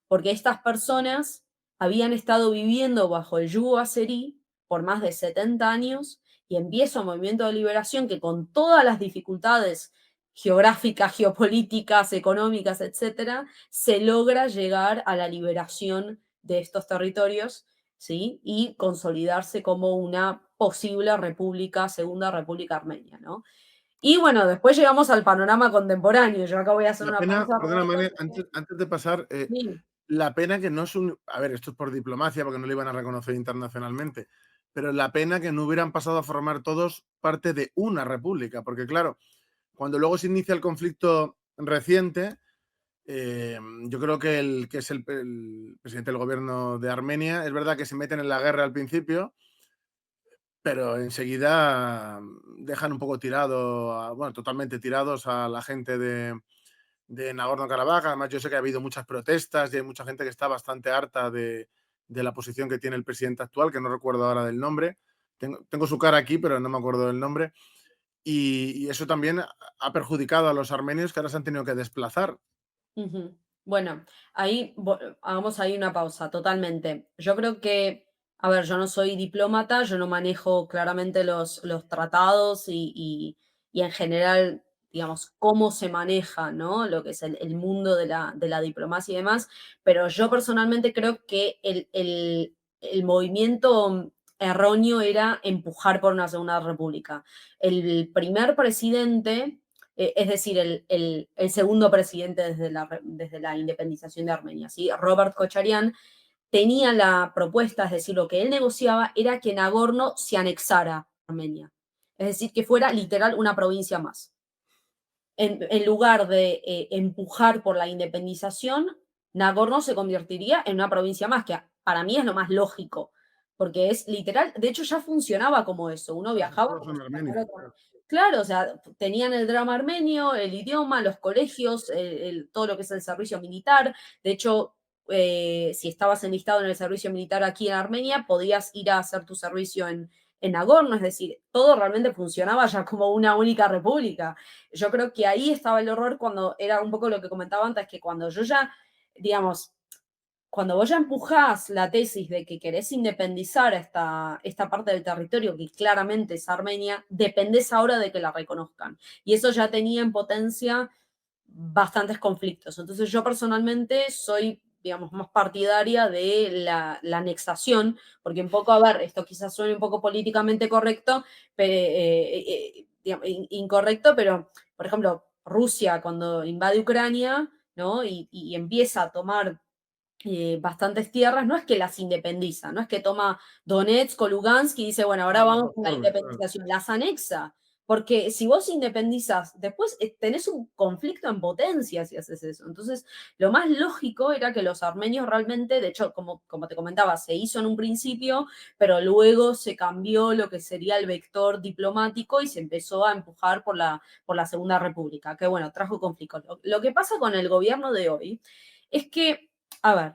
porque estas personas habían estado viviendo bajo el yugo azerí por más de 70 años y empieza un movimiento de liberación que con todas las dificultades geográficas, geopolíticas, económicas, etcétera, se logra llegar a la liberación de estos territorios, ¿sí? Y consolidarse como una posible república, segunda república armenia, ¿no? Y bueno, después llegamos al panorama contemporáneo. Yo acá voy a hacer La una pena, pausa. perdona, Mane, antes de pasar, Sí. la pena que no es un. A ver, esto es por diplomacia, porque no lo iban a reconocer internacionalmente, pero la pena que no hubieran pasado a formar todos parte de una república, porque claro, cuando luego se inicia el conflicto reciente, yo creo que el que es el presidente del gobierno de Armenia, es verdad que se meten en la guerra al principio, pero enseguida dejan un poco tirado, bueno, totalmente tirados a la gente de Nagorno-Karabaj. Además, yo sé que ha habido muchas protestas y hay mucha gente que está bastante harta de la posición que tiene el presidente actual, que no recuerdo ahora del nombre. Tengo su cara aquí, pero no me acuerdo del nombre. Y eso también ha perjudicado a los armenios, que ahora se han tenido que desplazar. Ujú. Bueno, ahí hagamos ahí una pausa, totalmente. Yo creo que, a ver, yo no soy diplomata, yo no manejo claramente los tratados y en general, digamos, cómo se maneja, ¿no? Lo que es el mundo de la diplomacia y demás, pero yo personalmente creo que el movimiento erróneo era empujar por una segunda república. El primer presidente, es decir, el segundo presidente desde la independización de Armenia, ¿sí? Robert Kocharian, tenía la propuesta, es decir, lo que él negociaba era que Nagorno se anexara a Armenia. Es decir, que fuera literal una provincia más. En lugar de empujar por la independización, Nagorno se convertiría en una provincia más, que para mí es lo más lógico, porque es literal, de hecho ya funcionaba como eso, uno viajaba. Todos son armenios, claro. Claro, o sea, tenían el drama armenio, el idioma, los colegios, todo lo que es el servicio militar. De hecho, si estabas enlistado en el servicio militar aquí en Armenia, podías ir a hacer tu servicio en Nagorno, es decir, todo realmente funcionaba ya como una única república. Yo creo que ahí estaba el horror cuando era un poco lo que comentaba antes, que cuando yo ya, digamos, cuando vos ya empujás la tesis de que querés independizar esta parte del territorio, que claramente es Armenia, dependés ahora de que la reconozcan. Y eso ya tenía en potencia bastantes conflictos. Entonces yo personalmente soy, digamos, más partidaria de la anexación, porque un poco, a ver, esto quizás suene un poco políticamente correcto, pero, digamos, incorrecto, pero, por ejemplo, Rusia cuando invade Ucrania, ¿no? Y empieza a tomar bastantes tierras, no es que las independiza, no es que toma Donetsk o Lugansk y dice, bueno, ahora vamos con la independización, las anexa, porque si vos independizas, después tenés un conflicto en potencia si haces eso. Entonces, lo más lógico era que los armenios realmente, de hecho, como te comentaba, se hizo en un principio, pero luego se cambió lo que sería el vector diplomático y se empezó a empujar por la Segunda República, que bueno, trajo conflictos. Lo que pasa con el gobierno de hoy es que, a ver,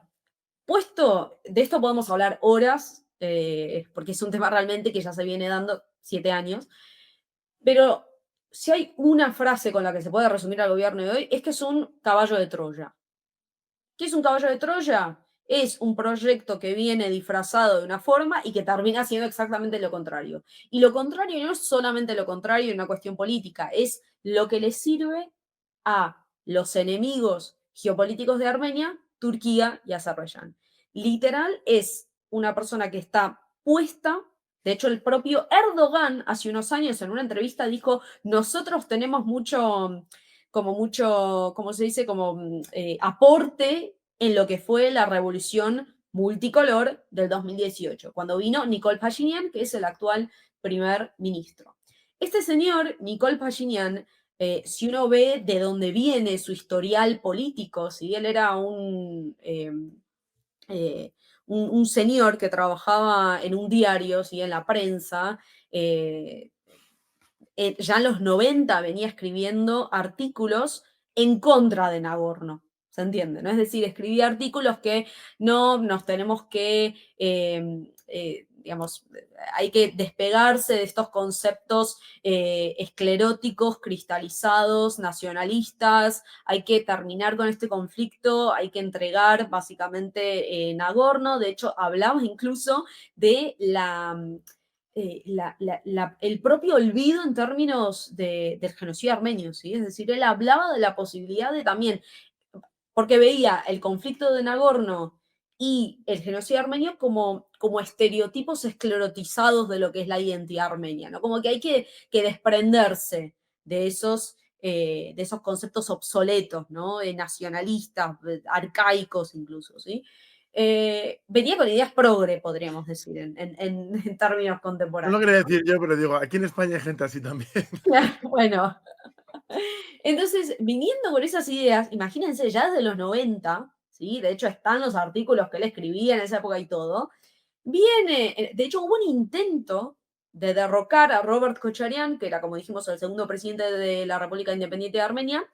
de esto podemos hablar horas, porque es un tema realmente que ya se viene dando 7 años, pero si hay una frase con la que se puede resumir al gobierno de hoy, es que es un caballo de Troya. ¿Qué es un caballo de Troya? Es un proyecto que viene disfrazado de una forma y que termina siendo exactamente lo contrario. Y lo contrario no es solamente lo contrario en una cuestión política, es lo que le sirve a los enemigos geopolíticos de Armenia, Turquía y Azerbaiyán. Literal es una persona que está puesta. De hecho, el propio Erdogan hace unos años en una entrevista dijo, nosotros tenemos mucho, ¿cómo se dice? Como aporte en lo que fue la revolución multicolor del 2018, cuando vino Nikol Pashinyan, que es el actual primer ministro. Este señor, Nikol Pashinyan, si uno ve de dónde viene su historial político, si él era un señor que trabajaba en un diario, ¿sí? En la prensa, ya en los 90 venía escribiendo artículos en contra de Nagorno. ¿Se entiende? ¿No? Es decir, escribía artículos que no nos tenemos que, digamos, hay que despegarse de estos conceptos escleróticos, cristalizados, nacionalistas, hay que terminar con este conflicto, hay que entregar básicamente Nagorno. De hecho, hablamos incluso de el propio olvido en términos del genocidio armenio, ¿sí? Es decir, él hablaba de la posibilidad de también, porque veía el conflicto de Nagorno y el genocidio armenio como estereotipos esclerotizados de lo que es la identidad armenia, ¿no? Como que hay que desprenderse de esos conceptos obsoletos, ¿no? Nacionalistas, arcaicos incluso, ¿sí? Venía con ideas progre, podríamos decir, en términos No contemporáneos. lo quería decir yo, pero digo, aquí en España hay gente así también. Bueno, entonces, viniendo con esas ideas, imagínense, ya desde los 90, ¿sí? De hecho, están los artículos que él escribía en esa época y todo, de hecho, hubo un intento de derrocar a Robert Kocharian, que era, como dijimos, el segundo presidente de la República Independiente de Armenia,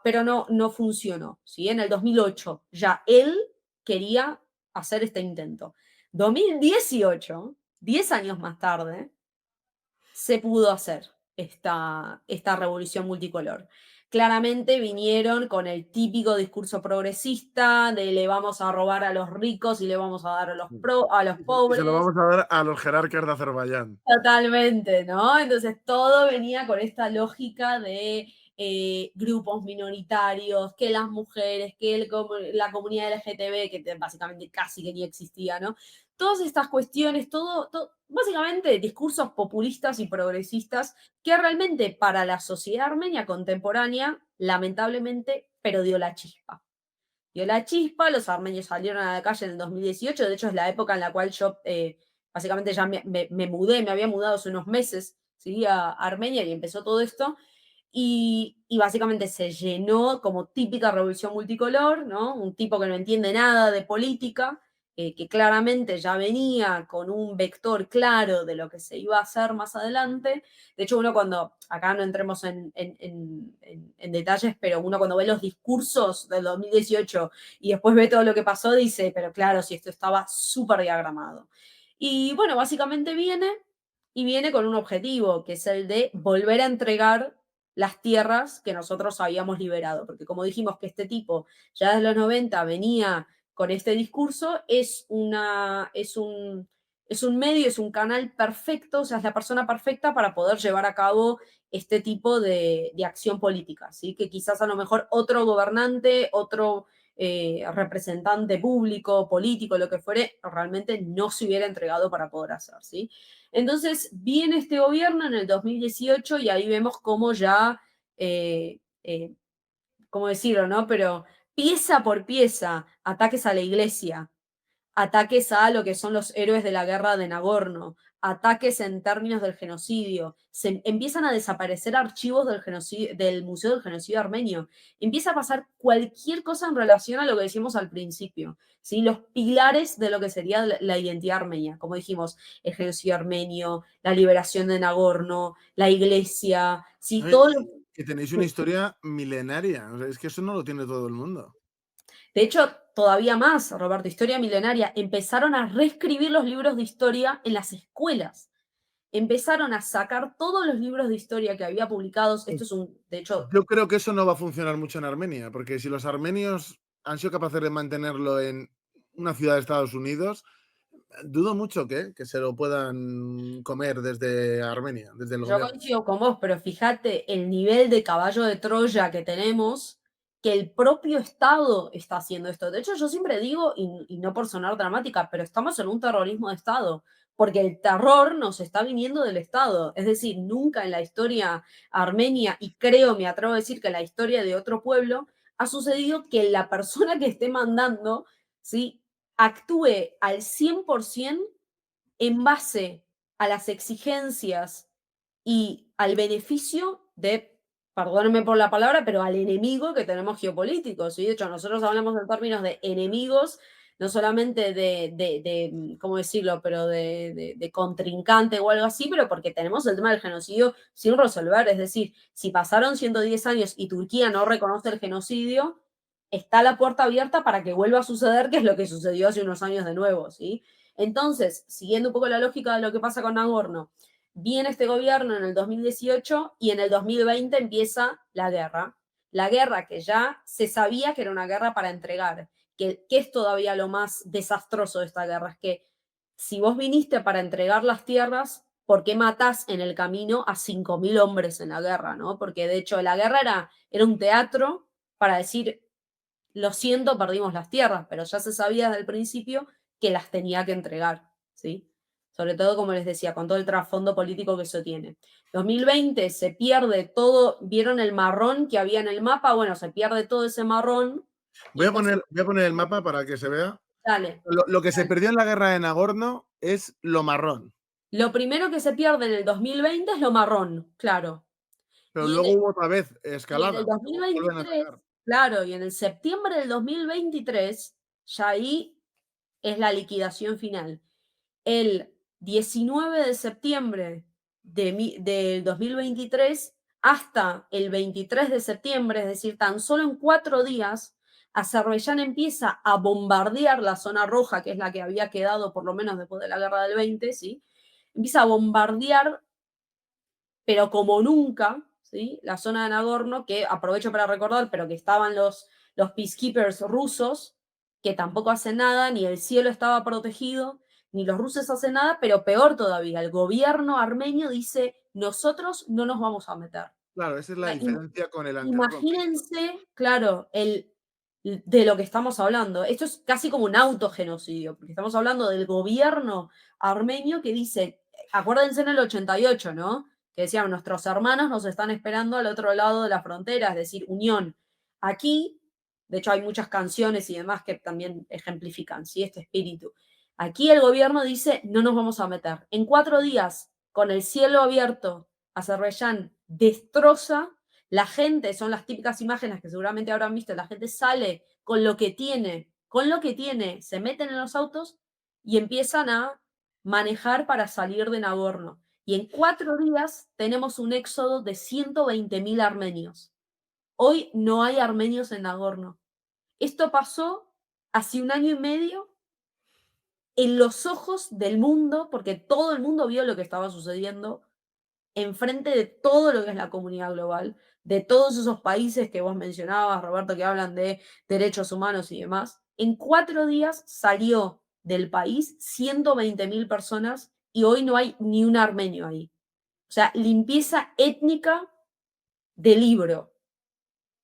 pero no funcionó, ¿sí? En el 2008 ya él quería hacer este intento. 2018, 10 años más tarde, se pudo hacer esta revolución multicolor. Claramente vinieron con el típico discurso progresista de le vamos a robar a los ricos y le vamos a dar a los Y se lo pobres. vamos a dar a los jerarcas de Azerbaiyán. Totalmente, ¿no? Entonces todo venía con esta lógica de grupos minoritarios, que las mujeres, que la comunidad LGTB, que básicamente casi que ni existía, ¿no? Todas estas cuestiones, básicamente discursos populistas y progresistas que realmente para la sociedad armenia contemporánea, lamentablemente, perdió la chispa. dio la chispa, los armenios salieron a la calle en el 2018, de hecho es la época en la cual yo básicamente ya me mudé, me había mudado hace unos meses, ¿sí? A Armenia y empezó todo esto. Y básicamente se llenó como típica revolución multicolor, ¿no? Un tipo que no entiende nada de política, que claramente ya venía con un vector claro de lo que se iba a hacer más adelante. De hecho, uno cuando, acá no entremos en detalles, pero uno cuando ve los discursos del 2018 y después ve todo lo que pasó, dice, pero claro, si esto estaba súper diagramado. Y bueno, básicamente viene con un objetivo, que es el de volver a entregar las tierras que nosotros habíamos liberado, porque como dijimos que este tipo ya desde los 90 venía con este discurso, es un medio, es un canal perfecto, o sea, es la persona perfecta para poder llevar a cabo este tipo de acción política, ¿sí? Que quizás a lo mejor otro gobernante, otro representante público, político, lo que fuere, realmente no se hubiera entregado para poder hacer, ¿sí? Entonces viene este gobierno en el 2018 y ahí vemos cómo ya, ¿cómo decirlo, no? Pero pieza por pieza, ataques a la iglesia, ataques a lo que son los héroes de la guerra de Nagorno, ataques en términos del genocidio, se empiezan a desaparecer archivos del genocidio, del Museo del Genocidio Armenio, empieza a pasar cualquier cosa en relación a lo que decimos al principio, ¿sí? Los pilares de lo que sería la identidad armenia, como dijimos, el genocidio armenio, la liberación de Nagorno, la iglesia, ¿sí? Oye, Todo que tenéis una historia milenaria. O sea, es que eso no lo tiene todo el mundo. De hecho, todavía más, Roberto, historia milenaria, empezaron a reescribir los libros de historia en las escuelas. Empezaron a sacar todos los libros de historia que había publicados. Esto es de hecho, Yo creo que eso no va a funcionar mucho en Armenia, porque si los armenios han sido capaces de mantenerlo en una ciudad de Estados Unidos, dudo mucho que se lo puedan comer desde Armenia, desde el yo gobierno. coincido con vos, pero fíjate el nivel de caballo de Troya que tenemos, que el propio Estado está haciendo esto. De hecho, yo siempre digo, y no por sonar dramática, pero estamos en un terrorismo de Estado, porque el terror nos está viniendo del Estado. Es decir, nunca en la historia armenia, y creo, me atrevo a decir que en la historia de otro pueblo, ha sucedido que la persona que esté mandando, ¿sí? Actúe al 100% en base a las exigencias y al beneficio de, perdónenme por la palabra, pero al enemigo que tenemos geopolítico, ¿sí? De hecho, nosotros hablamos en términos de enemigos, no solamente ¿cómo decirlo?, pero de contrincante o algo así, pero porque tenemos el tema del genocidio sin resolver. Es decir, si pasaron 110 años y Turquía no reconoce el genocidio, está la puerta abierta para que vuelva a suceder, que es lo que sucedió hace unos años de nuevo, ¿sí? Entonces, siguiendo un poco la lógica de lo que pasa con Nagorno, viene este gobierno en el 2018 y en el 2020 empieza la guerra. La guerra que ya se sabía que era una guerra para entregar, que es todavía lo más desastroso de esta guerra, es que si vos viniste para entregar las tierras, ¿por qué matás en el camino a 5.000 hombres en la guerra? ¿No? Porque de hecho la guerra era un teatro para decir, lo siento, perdimos las tierras, pero ya se sabía desde el principio que las tenía que entregar, ¿sí? Sobre todo, como les decía, con todo el trasfondo político que eso tiene. 2020 se pierde todo, ¿vieron el marrón que había en el mapa? Bueno, se pierde todo ese marrón y entonces, Voy a poner el mapa para que se vea. dale, Lo que se dale. perdió en la guerra de Nagorno es lo marrón, Lo primero que se pierde en el 2020 es lo marrón, claro. pero Y en luego el, hubo otra vez y en el escalada. Vuelven a 2023, atacar. claro, y en el septiembre del 2023, ya ahí es la liquidación final. El 19 de septiembre del 2023 hasta el 23 de septiembre, es decir, tan solo en 4 días, Azerbaiyán empieza a bombardear la zona roja, que es la que había quedado por lo menos después de la guerra del 20, ¿sí? Empieza a bombardear, pero como nunca, ¿sí? La zona de Nagorno, que aprovecho para recordar, pero que estaban los peacekeepers rusos, que tampoco hacen nada, ni el cielo estaba protegido, ni los rusos hacen nada, pero peor todavía, el gobierno armenio dice, nosotros no nos vamos a meter. Claro, esa es la Ah, diferencia con el anterior conflicto. Imagínense, claro, de lo que estamos hablando. Esto es casi como un autogenocidio, porque estamos hablando del gobierno armenio que dice, acuérdense en el 88, ¿no? Que decían, nuestros hermanos nos están esperando al otro lado de la frontera, es decir, unión. Aquí De hecho, hay muchas canciones y demás que también ejemplifican, ¿sí?, este espíritu. Aquí el gobierno dice, no nos vamos a meter. En 4 días, con el cielo abierto, Azerbaiyán destroza, la gente, son las típicas imágenes que seguramente habrán visto, la gente sale con lo que tiene, se meten en los autos y empiezan a manejar para salir de Nagorno. Y en 4 días tenemos un éxodo de 120.000 armenios. Hoy no hay armenios en Nagorno. Esto pasó hace 1 año y medio en los ojos del mundo, porque todo el mundo vio lo que estaba sucediendo, enfrente de todo lo que es la comunidad global, de todos esos países que vos mencionabas, Roberto, que hablan de derechos humanos y demás. En 4 días salió del país 120.000 personas y hoy no hay ni un armenio ahí. O sea, limpieza étnica de libro,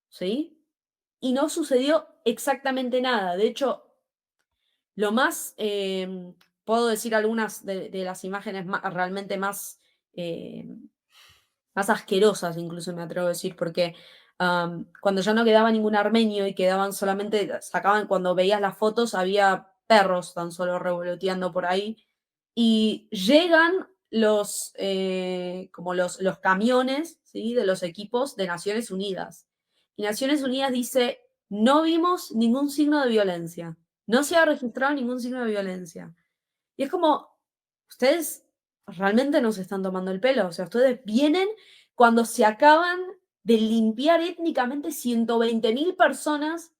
¿sí? Y no sucedió exactamente nada. De hecho, lo más, puedo decir algunas de las imágenes realmente más, más asquerosas, incluso me atrevo a decir, porque cuando ya no quedaba ningún armenio y quedaban solamente, sacaban, cuando veías las fotos, había perros tan solo revoloteando por ahí, y llegan como los camiones, ¿sí?, de los equipos de Naciones Unidas. Y Naciones Unidas dice, no vimos ningún signo de violencia, no se ha registrado ningún signo de violencia. Y es como, ustedes realmente nos están tomando el pelo, o sea, ustedes vienen cuando se acaban de limpiar étnicamente 120.000 personas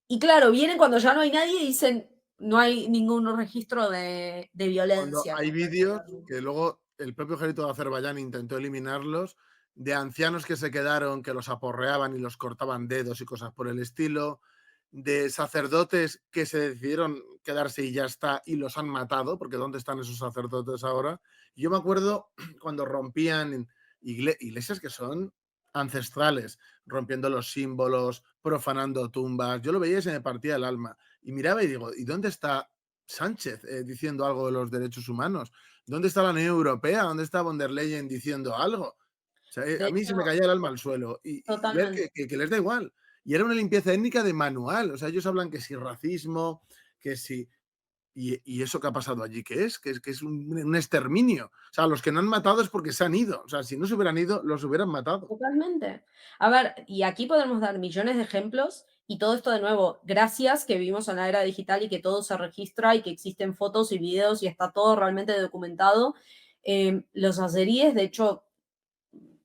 y claro, vienen cuando ya no hay nadie y dicen, no hay ningún registro de Cuando violencia. hay vídeos que luego el propio ejército de Azerbaiyán intentó eliminarlos, de ancianos que se quedaron, que los aporreaban y los cortaban dedos y cosas por el estilo, de sacerdotes que se decidieron quedarse y ya está, y los han matado, porque ¿dónde están esos sacerdotes ahora? Y yo me acuerdo cuando rompían iglesias que son ancestrales, rompiendo los símbolos, profanando tumbas. Yo lo veía y se me partía el alma. Y miraba y digo, ¿y dónde está Sánchez diciendo algo de los derechos humanos? ¿Dónde está la Unión Europea? ¿Dónde está von der Leyen diciendo algo? O sea, De a mí se hecho, me caía el alma al suelo y ver totalmente. que les da igual. Y era una limpieza étnica de manual. O sea, ellos hablan que si racismo, que si... Y eso que ha pasado allí, ¿qué es? Que es un exterminio. O sea, los que no han matado es porque se han ido. O sea, si no se hubieran ido, los hubieran matado. Totalmente. A ver, y aquí podemos dar millones de ejemplos y todo esto de nuevo, gracias que vivimos en la era digital y que todo se registra y que existen fotos y videos y está todo realmente documentado. Los azeríes, de hecho,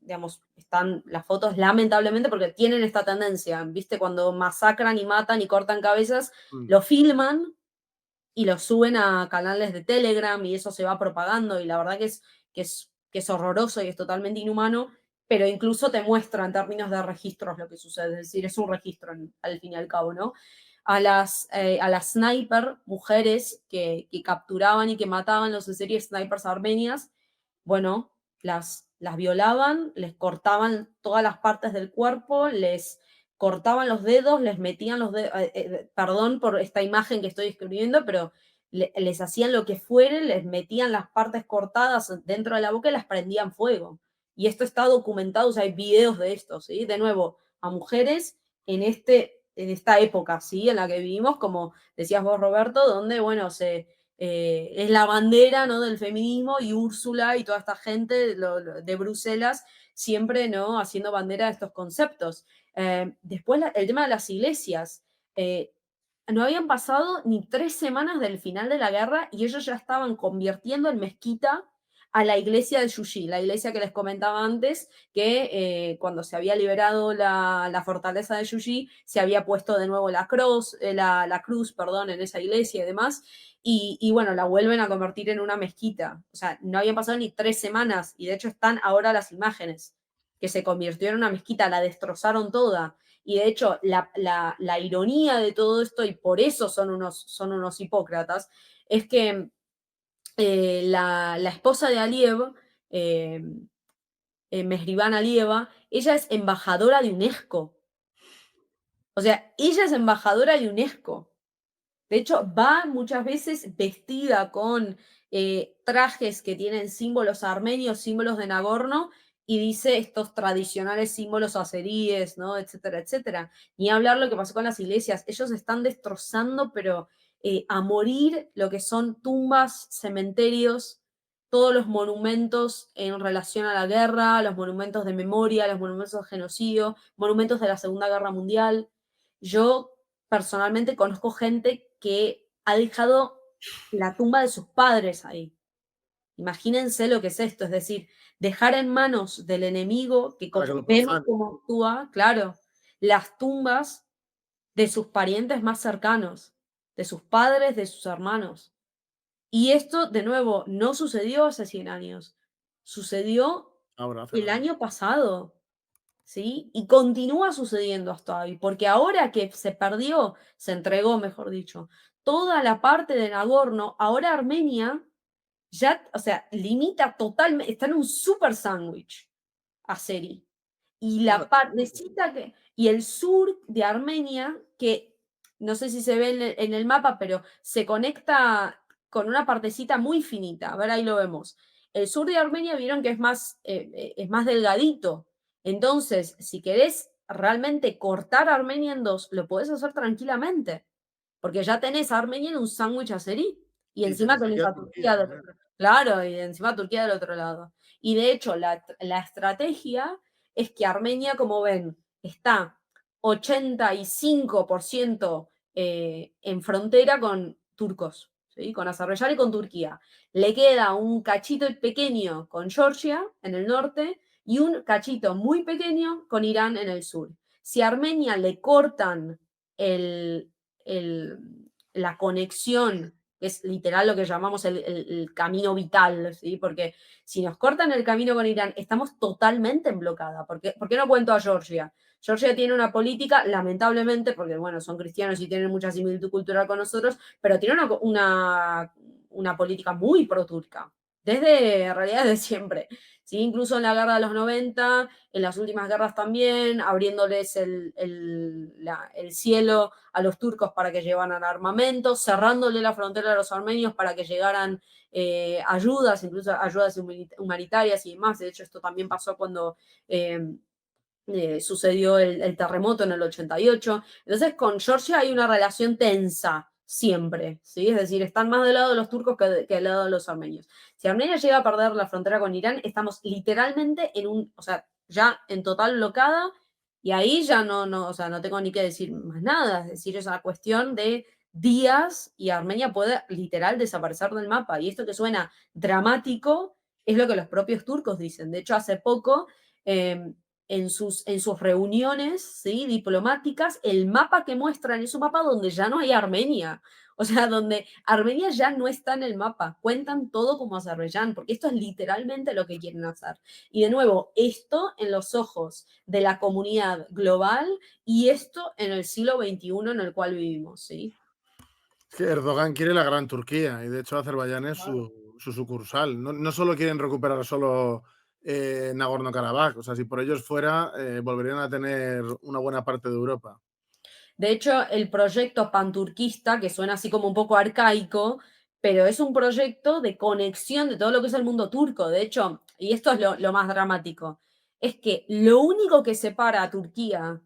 digamos, están las fotos lamentablemente porque tienen esta tendencia, ¿viste? Cuando masacran y matan y cortan cabezas, Mm. lo filman y lo suben a canales de Telegram y eso se va propagando y la verdad que es horroroso y es totalmente inhumano, pero incluso te muestra en términos de registros lo que sucede, es decir, es un registro al fin y al cabo, ¿no? A las sniper, mujeres que capturaban y que mataban los series snipers armenias, bueno, las violaban, les cortaban todas las partes del cuerpo, les cortaban los dedos, les metían los dedos, perdón por esta imagen que estoy escribiendo, pero les hacían lo que fuere, les metían las partes cortadas dentro de la boca y las prendían fuego. Y esto está documentado, o sea, hay videos de esto, ¿sí? De nuevo, a mujeres en esta época, ¿sí? En la que vivimos, como decías vos, Roberto, donde, bueno, es la bandera, ¿no?, del feminismo y Úrsula y toda esta gente de Bruselas siempre, ¿no?, haciendo bandera de estos conceptos. Después el tema de las iglesias. No habían pasado ni 3 semanas del final de la guerra y ellos ya estaban convirtiendo en mezquita a la iglesia de Yuyi, la iglesia que les comentaba antes, que cuando se había liberado la fortaleza de Yuyi, se había puesto de nuevo la cruz, perdón, en esa iglesia y demás, y bueno, la vuelven a convertir en una mezquita. O sea, no habían pasado ni 3 semanas y de hecho están ahora las imágenes, que se convirtió en una mezquita, la destrozaron toda. Y de hecho, la ironía de todo esto, y por eso son unos hipócratas, es que la esposa de Aliyev, eh, Mehriban Aliyeva, ella es embajadora de UNESCO. O sea, ella es embajadora de UNESCO. De hecho, va muchas veces vestida con trajes que tienen símbolos armenios, símbolos de Nagorno, y dice estos tradicionales símbolos azeríes, ¿no? Etcétera, etcétera. Ni hablar lo que pasó con las iglesias. Ellos están destrozando, pero a morir, lo que son tumbas, cementerios, todos los monumentos en relación a la guerra, los monumentos de memoria, los monumentos de genocidio, monumentos de la Segunda Guerra Mundial. Yo personalmente conozco gente que ha dejado la tumba de sus padres ahí. Imagínense lo que es esto, es decir, dejar en manos del enemigo, que Para que lo vemos profane. cómo actúa, claro, las tumbas de sus parientes más cercanos, de sus padres, de sus hermanos. Y esto, de nuevo, no sucedió hace 100 años, sucedió Ahora, hace el nada. año pasado, ¿sí? Y continúa sucediendo hasta hoy, porque ahora que se perdió, se entregó, mejor dicho, toda la parte de Nagorno, ahora Armenia ya, o sea, limita totalmente, está en un super sándwich azerí. Y Bueno, la partecita que, y el sur de Armenia, que no sé si se ve en el mapa, pero se conecta con una partecita muy finita. A ver, ahí lo vemos. El sur de Armenia vieron que es más delgadito. Entonces, si querés realmente cortar Armenia en dos, lo podés hacer tranquilamente. Porque ya tenés a Armenia en un sándwich azerí. Y y encima tenéis aquí tenés a a Turquía Turquía del también. otro. Claro, y encima Turquía del otro lado. Y de hecho, la estrategia es que Armenia, como ven, está 85% en frontera con turcos, ¿sí? Con Azerbaiyán y con Turquía. Le queda un cachito pequeño con Georgia en el norte y un cachito muy pequeño con Irán en el sur. Si a Armenia le cortan el, el, la conexión, que es literal lo que llamamos el camino vital, ¿sí? Porque si nos cortan el camino con Irán, estamos totalmente en bloqueada. ¿Por qué no cuento a Georgia? Georgia tiene una política, lamentablemente, porque bueno, son cristianos y tienen mucha similitud cultural con nosotros, pero tiene una política muy pro-turca, desde, en realidad, desde siempre. ¿Sí? Incluso en la guerra de los 90, en las últimas guerras también, abriéndoles el cielo a los turcos para que llevaran armamento, cerrándole la frontera a los armenios para que llegaran ayudas, incluso ayudas humanitarias y demás. De hecho, esto también pasó cuando sucedió el terremoto en el 88. Entonces, con Georgia hay una relación tensa siempre, ¿sí? Es decir, están más del lado de los turcos que del lado de los armenios. Si Armenia llega a perder la frontera con Irán, estamos literalmente o sea, ya en total bloqueada, y ahí ya o sea, no tengo ni que decir más nada, es decir, es una cuestión de días y Armenia puede literal desaparecer del mapa. Y esto que suena dramático es lo que los propios turcos dicen. De hecho, hace poco eh, en sus reuniones, ¿sí? Diplomáticas, el mapa que muestran es un mapa donde ya no hay Armenia. O sea, donde Armenia ya no está en el mapa. Cuentan todo como Azerbaiyán, porque esto es literalmente lo que quieren hacer. Y de nuevo, esto en los ojos de la comunidad global y esto en el siglo XXI en el cual vivimos, ¿sí? Es que Erdogan quiere la gran Turquía y de hecho Azerbaiyán es Claro. su sucursal. No, no solo quieren recuperar solo Nagorno-Karabaj, o sea, si por ellos fuera, volverían a tener una buena parte de Europa. De hecho, el proyecto panturquista, que suena así como un poco arcaico, pero es un proyecto de conexión de todo lo que es el mundo turco. De hecho, y esto es lo más dramático, es que lo único que separa a Turquía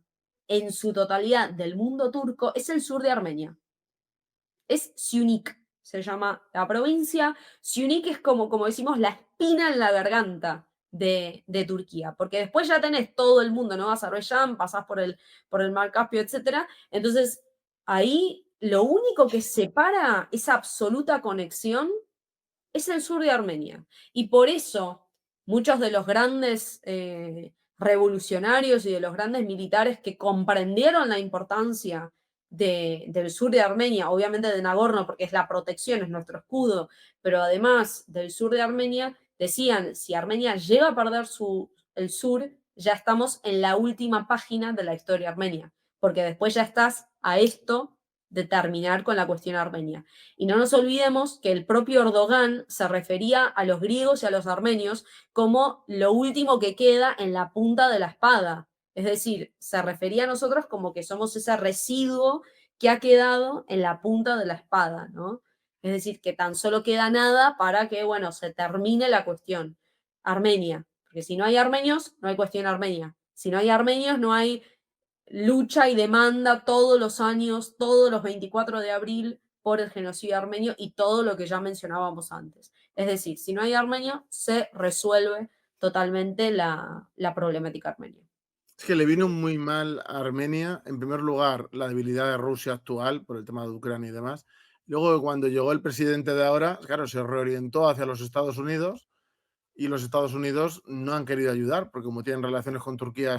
en su totalidad del mundo turco es el sur de Armenia. Es Syunik, se llama la provincia. Syunik es como decimos, la espina en la garganta de Turquía, porque después ya tenés todo el mundo, ¿no? Azerbaiyán, pasás por el Mar Caspio, etcétera. Entonces, ahí lo único que separa esa absoluta conexión es el sur de Armenia. Y por eso muchos de los grandes revolucionarios y de los grandes militares que comprendieron la importancia del sur de Armenia, obviamente de Nagorno, porque es la protección, es nuestro escudo, pero además del sur de Armenia, decían, si Armenia llega a perder el sur, ya estamos en la última página de la historia armenia, porque después ya estás a esto de terminar con la cuestión armenia. Y no nos olvidemos que el propio Erdogan se refería a los griegos y a los armenios como lo último que queda en la punta de la espada. Es decir, se refería a nosotros como que somos ese residuo que ha quedado en la punta de la espada, ¿no? Es decir, que tan solo queda nada para que, bueno, se termine la cuestión. Armenia. Porque si no hay armenios, no hay cuestión armenia. Si no hay armenios, no hay lucha y demanda todos los años, todos los 24 de abril por el genocidio armenio y todo lo que ya mencionábamos antes. Es decir, si no hay armenio, se resuelve totalmente la problemática armenia. Es que le vino muy mal a Armenia, en primer lugar, la debilidad de Rusia actual por el tema de Ucrania y demás. Luego, cuando llegó el presidente de ahora, claro, se reorientó hacia los Estados Unidos y los Estados Unidos no han querido ayudar, porque como tienen relaciones con Turquía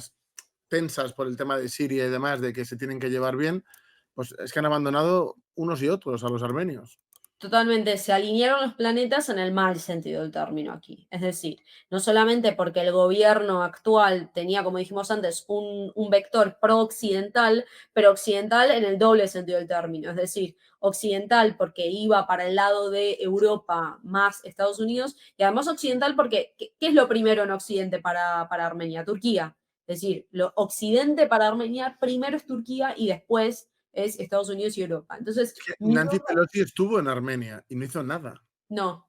tensas por el tema de Siria y demás, de que se tienen que llevar bien, pues es que han abandonado unos y otros a los armenios. Totalmente, se alinearon los planetas en el mal sentido del término aquí. Es decir, no solamente porque el gobierno actual tenía, como dijimos antes, un vector pro-occidental, pero occidental en el doble sentido del término. Es decir, occidental porque iba para el lado de Europa más Estados Unidos, y además occidental porque, ¿qué es lo primero en Occidente para Armenia? Turquía. Es decir, lo occidente para Armenia primero es Turquía y después es Estados Unidos y Europa. Entonces, Nancy Pelosi estuvo en Armenia y no hizo nada. no,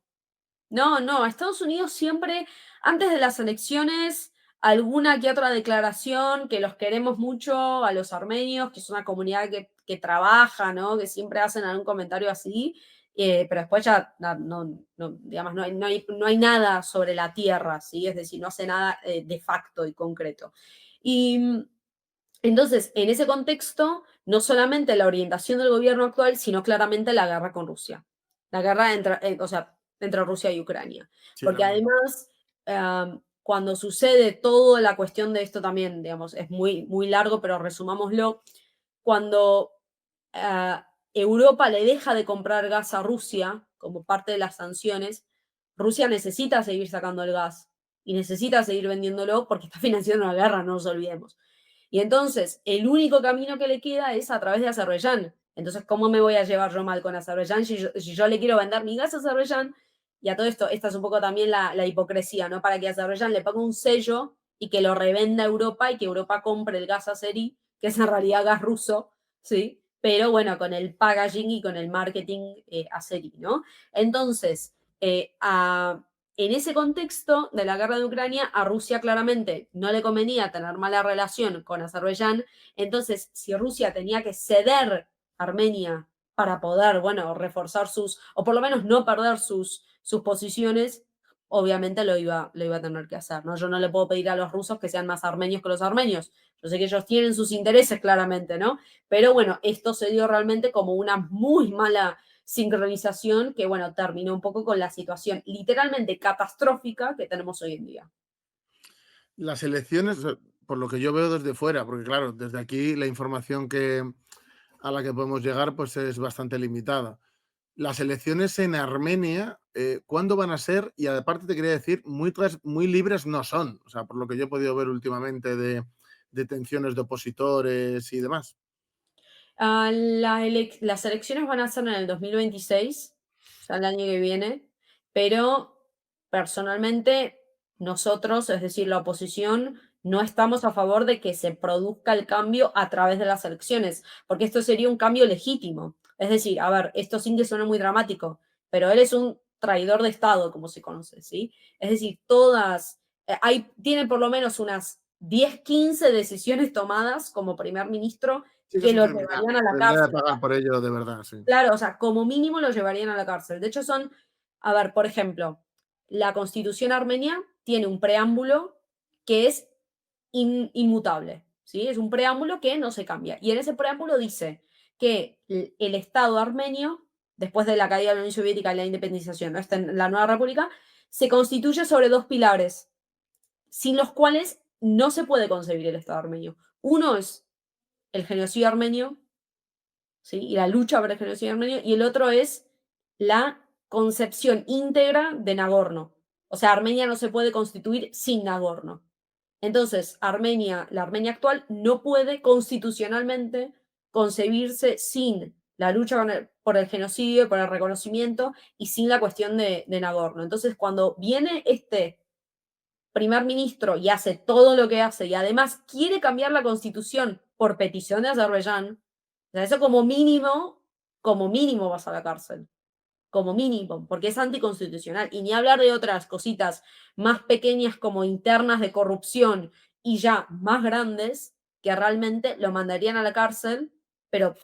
Estados Unidos siempre, antes de las elecciones, alguna que otra declaración, que los queremos mucho a los armenios, que es una comunidad que trabaja, ¿no? Que siempre hacen algún comentario así, pero después ya digamos, no hay nada sobre la tierra, ¿sí? Es decir, no hace nada de facto y concreto. Y entonces, en ese contexto, no solamente la orientación del gobierno actual, sino claramente la guerra con Rusia. La guerra entre Rusia y Ucrania. Sí, Porque además, cuando sucede toda la cuestión de esto también, digamos, es muy, muy largo, pero resumámoslo, cuando Europa le deja de comprar gas a Rusia como parte de las sanciones, Rusia necesita seguir sacando el gas y necesita seguir vendiéndolo porque está financiando una guerra, no nos olvidemos. Y entonces, el único camino que le queda es a través de Azerbaiyán. Entonces, ¿cómo me voy a llevar yo mal con Azerbaiyán si yo le quiero vender mi gas a Azerbaiyán? Y a todo esto, esta es un poco también la hipocresía, ¿no? Para que Azerbaiyán le ponga un sello y que lo revenda a Europa y que Europa compre el gas azerí, que es en realidad gas ruso, ¿sí? Pero bueno, con el packaging y con el marketing azerí, ¿no? Entonces, en ese contexto de la guerra de Ucrania, a Rusia claramente no le convenía tener mala relación con Azerbaiyán. Entonces, si Rusia tenía que ceder Armenia para poder, bueno, reforzar o por lo menos no perder sus posiciones, obviamente lo iba a tener que hacer, ¿no? Yo no le puedo pedir a los rusos que sean más armenios que los armenios. Yo sé que ellos tienen sus intereses claramente, ¿no? Pero bueno, esto se dio realmente como una muy mala sincronización que, bueno, terminó un poco con la situación literalmente catastrófica que tenemos hoy en día. Las elecciones, por lo que yo veo desde fuera, porque claro, desde aquí la información a la que podemos llegar pues es bastante limitada. Las elecciones en Armenia, ¿cuándo van a ser? Y aparte te quería decir, muy libres no son, o sea, por lo que yo he podido ver últimamente de detenciones de opositores y demás. Las elecciones van a ser en el 2026, o sea, el año que viene, pero personalmente nosotros, es decir, la oposición, no estamos a favor de que se produzca el cambio a través de las elecciones, porque esto sería un cambio legítimo. Es decir, a ver, esto sin que suene muy dramático, pero él es un traidor de Estado, como se conoce, ¿sí? Es decir, tiene por lo menos unas 10, 15 decisiones tomadas como primer ministro Sí, que que es un lo criminal. llevarían a la Tendría que cárcel. pagar por ello de verdad, sí. Claro, o sea, como mínimo lo llevarían a la cárcel. De hecho, a ver, por ejemplo, la constitución armenia tiene un preámbulo que es inmutable, ¿sí? Es un preámbulo que no se cambia. Y en ese preámbulo dice que el Estado armenio, después de la caída de la Unión Soviética y la independización, ¿no? Está en la nueva república, se constituye sobre dos pilares, sin los cuales no se puede concebir el Estado armenio. Uno es el genocidio armenio, ¿sí? Y la lucha por el genocidio armenio, y el otro es la concepción íntegra de Nagorno. O sea, Armenia no se puede constituir sin Nagorno. Entonces, la Armenia actual no puede constitucionalmente concebirse sin la lucha por el genocidio, por el reconocimiento y sin la cuestión de Nagorno. Entonces, cuando viene este primer ministro y hace todo lo que hace y además quiere cambiar la constitución por petición de Azerbaiyán, o sea, eso como mínimo vas a la cárcel. como mínimo, porque es anticonstitucional. Y ni hablar de otras cositas más pequeñas como internas de corrupción y ya más grandes que realmente lo mandarían a la cárcel, pero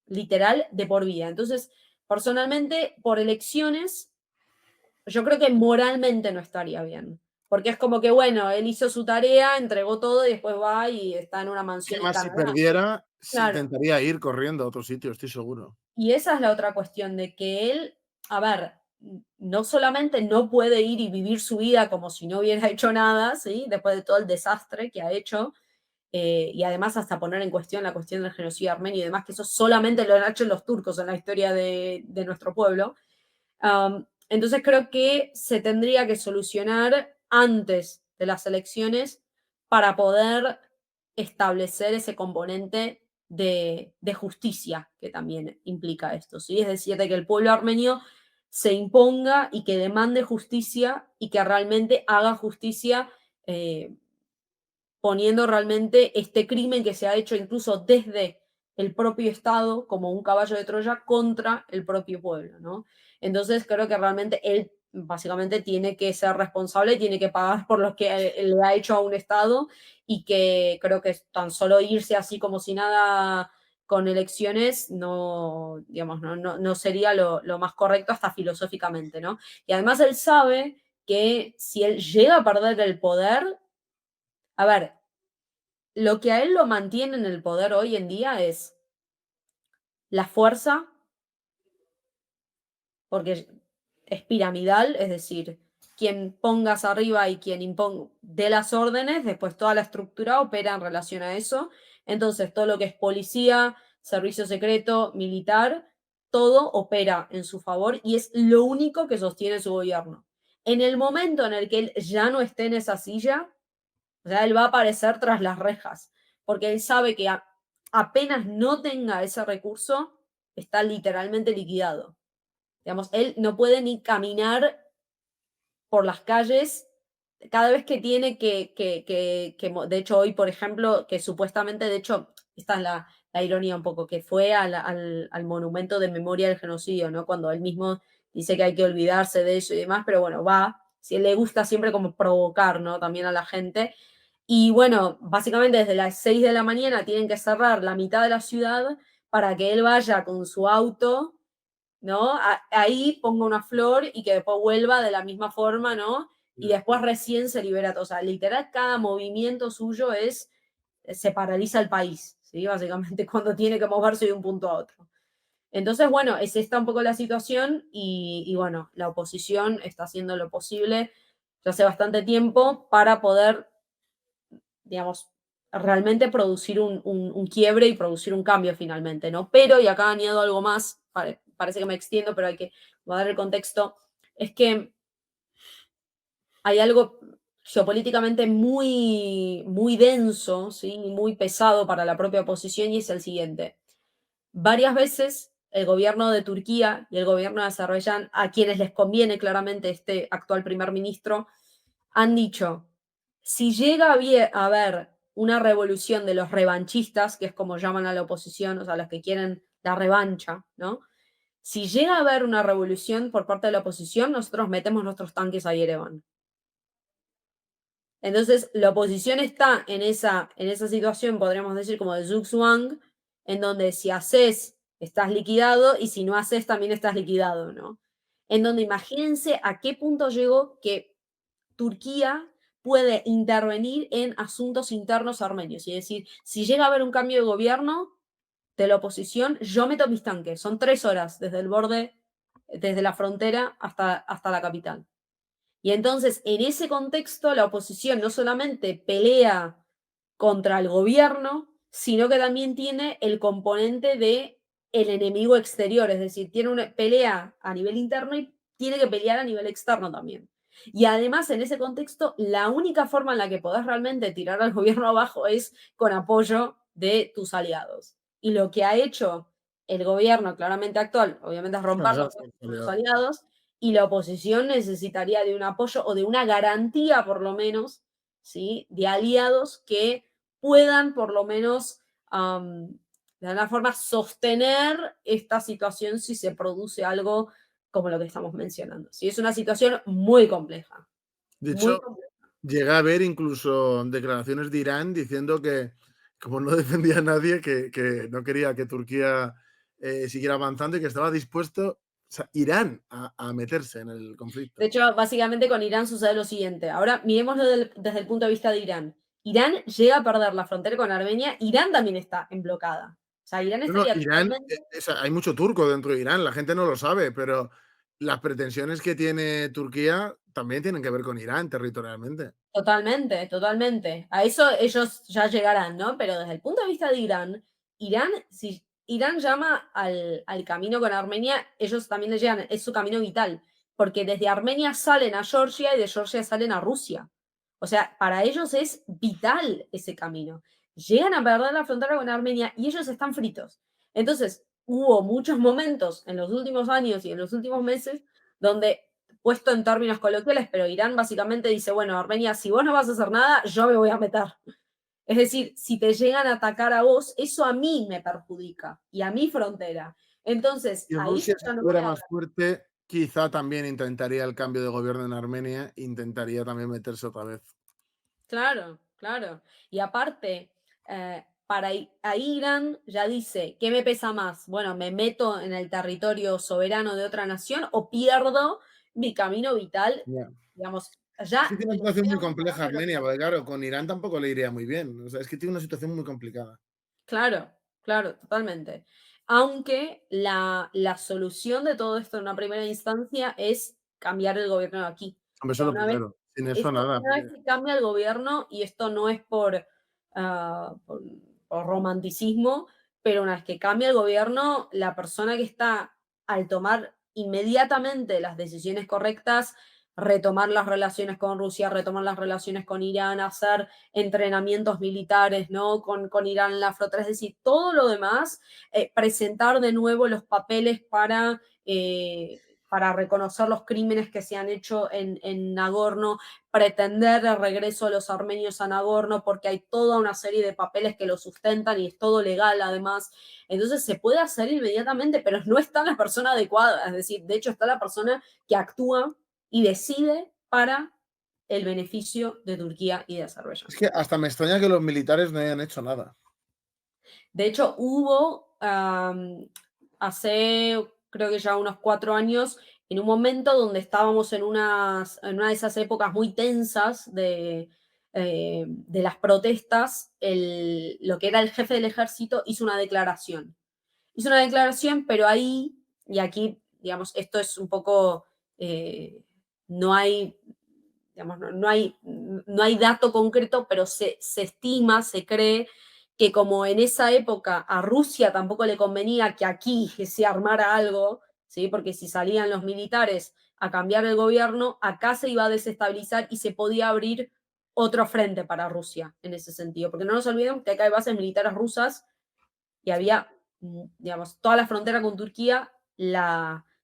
literal de por vida. Entonces, personalmente, por elecciones, yo creo que moralmente no estaría bien. Porque es como que, bueno, él hizo su tarea, entregó todo y después va y está en una mansión en Además, si Canadá. perdiera, se Claro. intentaría ir corriendo a otro sitio, estoy seguro. Y esa es la otra cuestión, de que él, a ver, no solamente no puede ir y vivir su vida como si no hubiera hecho nada, ¿sí? Después de todo el desastre que ha hecho, y además hasta poner en cuestión la cuestión del genocidio armenio y demás, que eso solamente lo han hecho los turcos en la historia de nuestro pueblo. Entonces creo que se tendría que solucionar antes de las elecciones para poder establecer ese componente de justicia que también implica esto, ¿sí? Es decir, de que el pueblo armenio se imponga y que demande justicia y que realmente haga justicia, poniendo realmente este crimen que se ha hecho incluso desde el propio Estado como un caballo de Troya contra el propio pueblo, ¿no? Entonces creo que realmente él básicamente tiene que ser responsable, tiene que pagar por lo que le ha hecho a un Estado, y que creo que tan solo irse así como si nada con elecciones no, digamos, no sería lo más correcto hasta filosóficamente, ¿no? Y además él sabe que si él llega a perder el poder, a ver, lo que a él lo mantiene en el poder hoy en día es la fuerza, porque es piramidal, es decir, quien pongas arriba y quien dé las órdenes, después toda la estructura opera en relación a eso. Entonces, todo lo que es policía, servicio secreto, militar, todo opera en su favor y es lo único que sostiene su gobierno. En el momento en el que él ya no esté en esa silla, o sea, él va a aparecer tras las rejas, porque él sabe que apenas no tenga ese recurso, está literalmente liquidado. Digamos, él no puede ni caminar por las calles cada vez que tiene de hecho, hoy, por ejemplo, que supuestamente, de hecho, esta es la ironía un poco, que fue al monumento de memoria del genocidio, ¿no? Cuando él mismo dice que hay que olvidarse de eso y demás, pero bueno, va, si él le gusta siempre como provocar, ¿no? También a la gente. Y bueno, básicamente desde las 6 de la mañana tienen que cerrar la mitad de la ciudad para que él vaya con su auto, ¿no? Ahí ponga una flor y que después vuelva de la misma forma, ¿no? Y después recién se libera todo. O sea, literal, cada movimiento suyo se paraliza el país, ¿sí? Básicamente cuando tiene que moverse de un punto a otro. Entonces, bueno, es esta un poco la situación y bueno, la oposición está haciendo lo posible ya hace bastante tiempo para poder, digamos, realmente producir un quiebre y producir un cambio finalmente, ¿no? Pero, y acá añado algo más, parece que me extiendo, pero hay que dar el contexto, es que hay algo geopolíticamente muy, muy denso, ¿sí? Muy pesado para la propia oposición, y es el siguiente. Varias veces el gobierno de Turquía y el gobierno de Azerbaiyán, a quienes les conviene claramente este actual primer ministro, han dicho, si llega a haber una revolución de los revanchistas, que es como llaman a la oposición, o sea, los que quieren la revancha, ¿no? Si llega a haber una revolución por parte de la oposición, nosotros metemos nuestros tanques a Yerevan. Entonces, la oposición está en esa situación, podríamos decir, como de Zugzwang, en donde si haces, estás liquidado, y si no haces, también estás liquidado, ¿no? En donde imagínense a qué punto llegó que Turquía puede intervenir en asuntos internos armenios. Y decir, si llega a haber un cambio de gobierno de la oposición, yo meto mis tanques. Son 3 horas desde el borde, desde la frontera hasta la capital. Y entonces, en ese contexto, la oposición no solamente pelea contra el gobierno, sino que también tiene el componente de el enemigo exterior, es decir, tiene una pelea a nivel interno y tiene que pelear a nivel externo también. Y además, en ese contexto, la única forma en la que podés realmente tirar al gobierno abajo es con apoyo de tus aliados. Y lo que ha hecho el gobierno claramente actual, obviamente, es romper con sus aliados, y la oposición necesitaría de un apoyo o de una garantía, por lo menos, ¿sí? De aliados que puedan, por lo menos, de alguna forma, sostener esta situación si se produce algo como lo que estamos mencionando. Sí, es una situación muy compleja. De Muy hecho, compleja. llegué a ver incluso declaraciones de Irán diciendo que, como no defendía a nadie, que no quería que Turquía siguiera avanzando y que estaba dispuesto, o sea, Irán, a meterse en el conflicto. De hecho, básicamente con Irán sucede lo siguiente. Ahora, miremoslo desde el punto de vista de Irán. Irán llega a perder la frontera con Armenia, Irán también está en bloquada. O sea, Irán No, no, estaría Irán, totalmente. hay mucho turco dentro de Irán, la gente no lo sabe, pero las pretensiones que tiene Turquía también tienen que ver con Irán territorialmente. Totalmente, totalmente. A eso ellos ya llegarán, ¿no? Pero desde el punto de vista de Irán, si Irán llama al camino con Armenia, ellos también le llegan, es su camino vital, porque desde Armenia salen a Georgia y de Georgia salen a Rusia. O sea, para ellos es vital ese camino. Llegan a perder la frontera con Armenia y ellos están fritos. Entonces, hubo muchos momentos en los últimos años y en los últimos meses donde puesto en términos coloquiales, pero Irán básicamente dice, bueno, Armenia, si vos no vas a hacer nada, yo me voy a meter. Es decir, si te llegan a atacar a vos, eso a mí me perjudica y a mi frontera. Entonces, Y ahí Rusia, yo si ya no voy fuera a más fuerte, quizá también intentaría el cambio de gobierno en Armenia, intentaría también meterse otra vez. Claro, claro. Y aparte, ahí Irán ya dice, ¿qué me pesa más? Bueno, ¿me meto en el territorio soberano de otra nación o pierdo mi camino vital? Ya. Digamos, Es ya que tiene una situación muy compleja Armenia, porque claro, con Irán tampoco le iría muy bien. O sea, es que tiene una situación muy complicada. Claro, claro, totalmente. Aunque la solución de todo esto en una primera instancia es cambiar el gobierno de aquí. Hombre, O eso sea, es lo primero. Sin eso nada, una vez porque que cambia el gobierno, y esto no es por romanticismo, pero una vez que cambia el gobierno, la persona que está al tomar inmediatamente las decisiones correctas, retomar las relaciones con Rusia, retomar las relaciones con Irán, hacer entrenamientos militares, ¿no? Con Irán en la flota, es decir, todo lo demás, presentar de nuevo los papeles para reconocer los crímenes que se han hecho en Nagorno, pretender el regreso de los armenios a Nagorno, porque hay toda una serie de papeles que lo sustentan y es todo legal además. Entonces se puede hacer inmediatamente, pero no está la persona adecuada, es decir, de hecho está la persona que actúa y decide para el beneficio de Turquía y de es Azerbaiyán. que hasta me extraña que los militares no hayan hecho nada. De hecho, hubo hace, creo que ya unos 4 años, en un momento donde estábamos en una de esas épocas muy tensas de las protestas, lo que era el jefe del ejército hizo una declaración. Hizo una declaración, pero ahí, y aquí, digamos, esto es un poco, no hay, digamos, no hay dato concreto, pero se estima, se cree que como en esa época a Rusia tampoco le convenía que aquí se armara algo, ¿sí? Porque si salían los militares a cambiar el gobierno, acá se iba a desestabilizar y se podía abrir otro frente para Rusia en ese sentido. Porque no nos olvidemos que acá hay bases militares rusas y había, digamos, toda la frontera con Turquía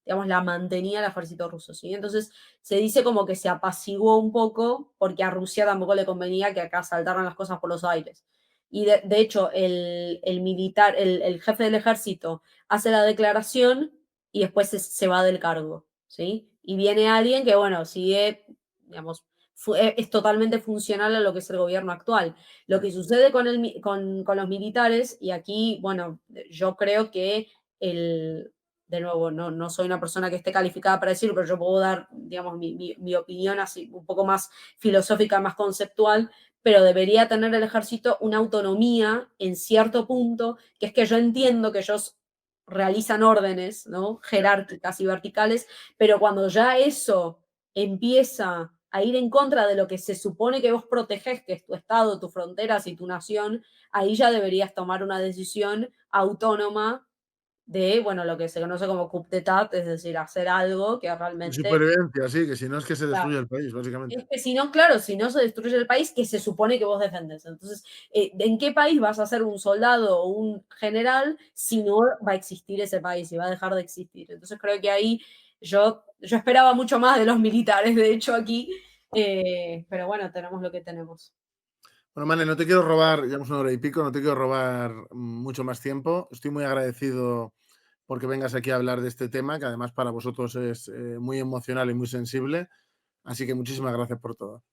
digamos, la mantenía el ejército ruso, ¿sí? Entonces se dice como que se apaciguó un poco porque a Rusia tampoco le convenía que acá saltaran las cosas por los aires. Y de hecho, el jefe del ejército hace la declaración y después se va del cargo, ¿sí? Y viene alguien que, bueno, sigue, digamos, es totalmente funcional a lo que es el gobierno actual. Lo que sucede con los militares, y aquí, bueno, yo creo que de nuevo, no soy una persona que esté calificada para decirlo, pero yo puedo dar, digamos, mi opinión así un poco más filosófica, más conceptual, pero debería tener el ejército una autonomía en cierto punto, que es que yo entiendo que ellos realizan órdenes, ¿no? Jerárquicas y verticales, pero cuando ya eso empieza a ir en contra de lo que se supone que vos protegés, que es tu Estado, tus fronteras y tu nación, ahí ya deberías tomar una decisión autónoma de, bueno, lo que se conoce como coup d'etat, es decir, hacer algo que realmente, Supervivencia, sí, que si no es que se claro, destruye el país, básicamente. es que si no, claro, si no se destruye el país que se supone que vos defendés. Entonces, ¿en qué país vas a ser un soldado o un general si no va a existir ese país y va a dejar de existir? Entonces creo que ahí yo esperaba mucho más de los militares, de hecho, aquí, pero bueno, tenemos lo que tenemos. Bueno, Mane, no te quiero robar, llevamos una hora y pico, no te quiero robar mucho más tiempo. Estoy muy agradecido porque vengas aquí a hablar de este tema, que además para vosotros es muy emocional y muy sensible. Así que muchísimas gracias por todo.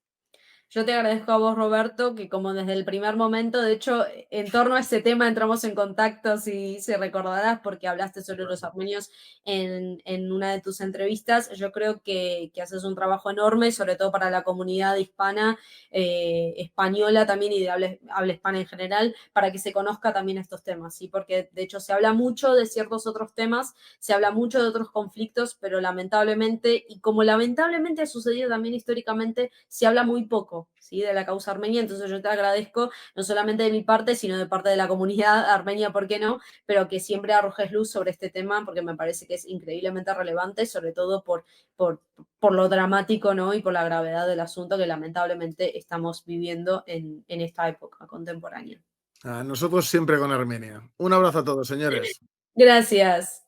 Yo te agradezco a vos, Roberto, que como desde el primer momento, de hecho, en torno a ese tema entramos en contacto, si recordarás, porque hablaste sobre los armenios en una de tus entrevistas. Yo creo que haces un trabajo enorme, sobre todo para la comunidad hispana, española también y de habla hispana en general, para que se conozca también estos temas, ¿sí? Porque de hecho se habla mucho de ciertos otros temas, se habla mucho de otros conflictos, pero lamentablemente, y como lamentablemente ha sucedido también históricamente, se habla muy poco, ¿sí? De la causa armenia. Entonces yo te agradezco, no solamente de mi parte, sino de parte de la comunidad armenia, ¿por qué no? Pero que siempre arrojes luz sobre este tema, porque me parece que es increíblemente relevante, sobre todo por, por lo dramático, ¿no? Y por la gravedad del asunto que lamentablemente estamos viviendo en esta época contemporánea. Nosotros siempre con Armenia. Un abrazo a todos, señores. Gracias.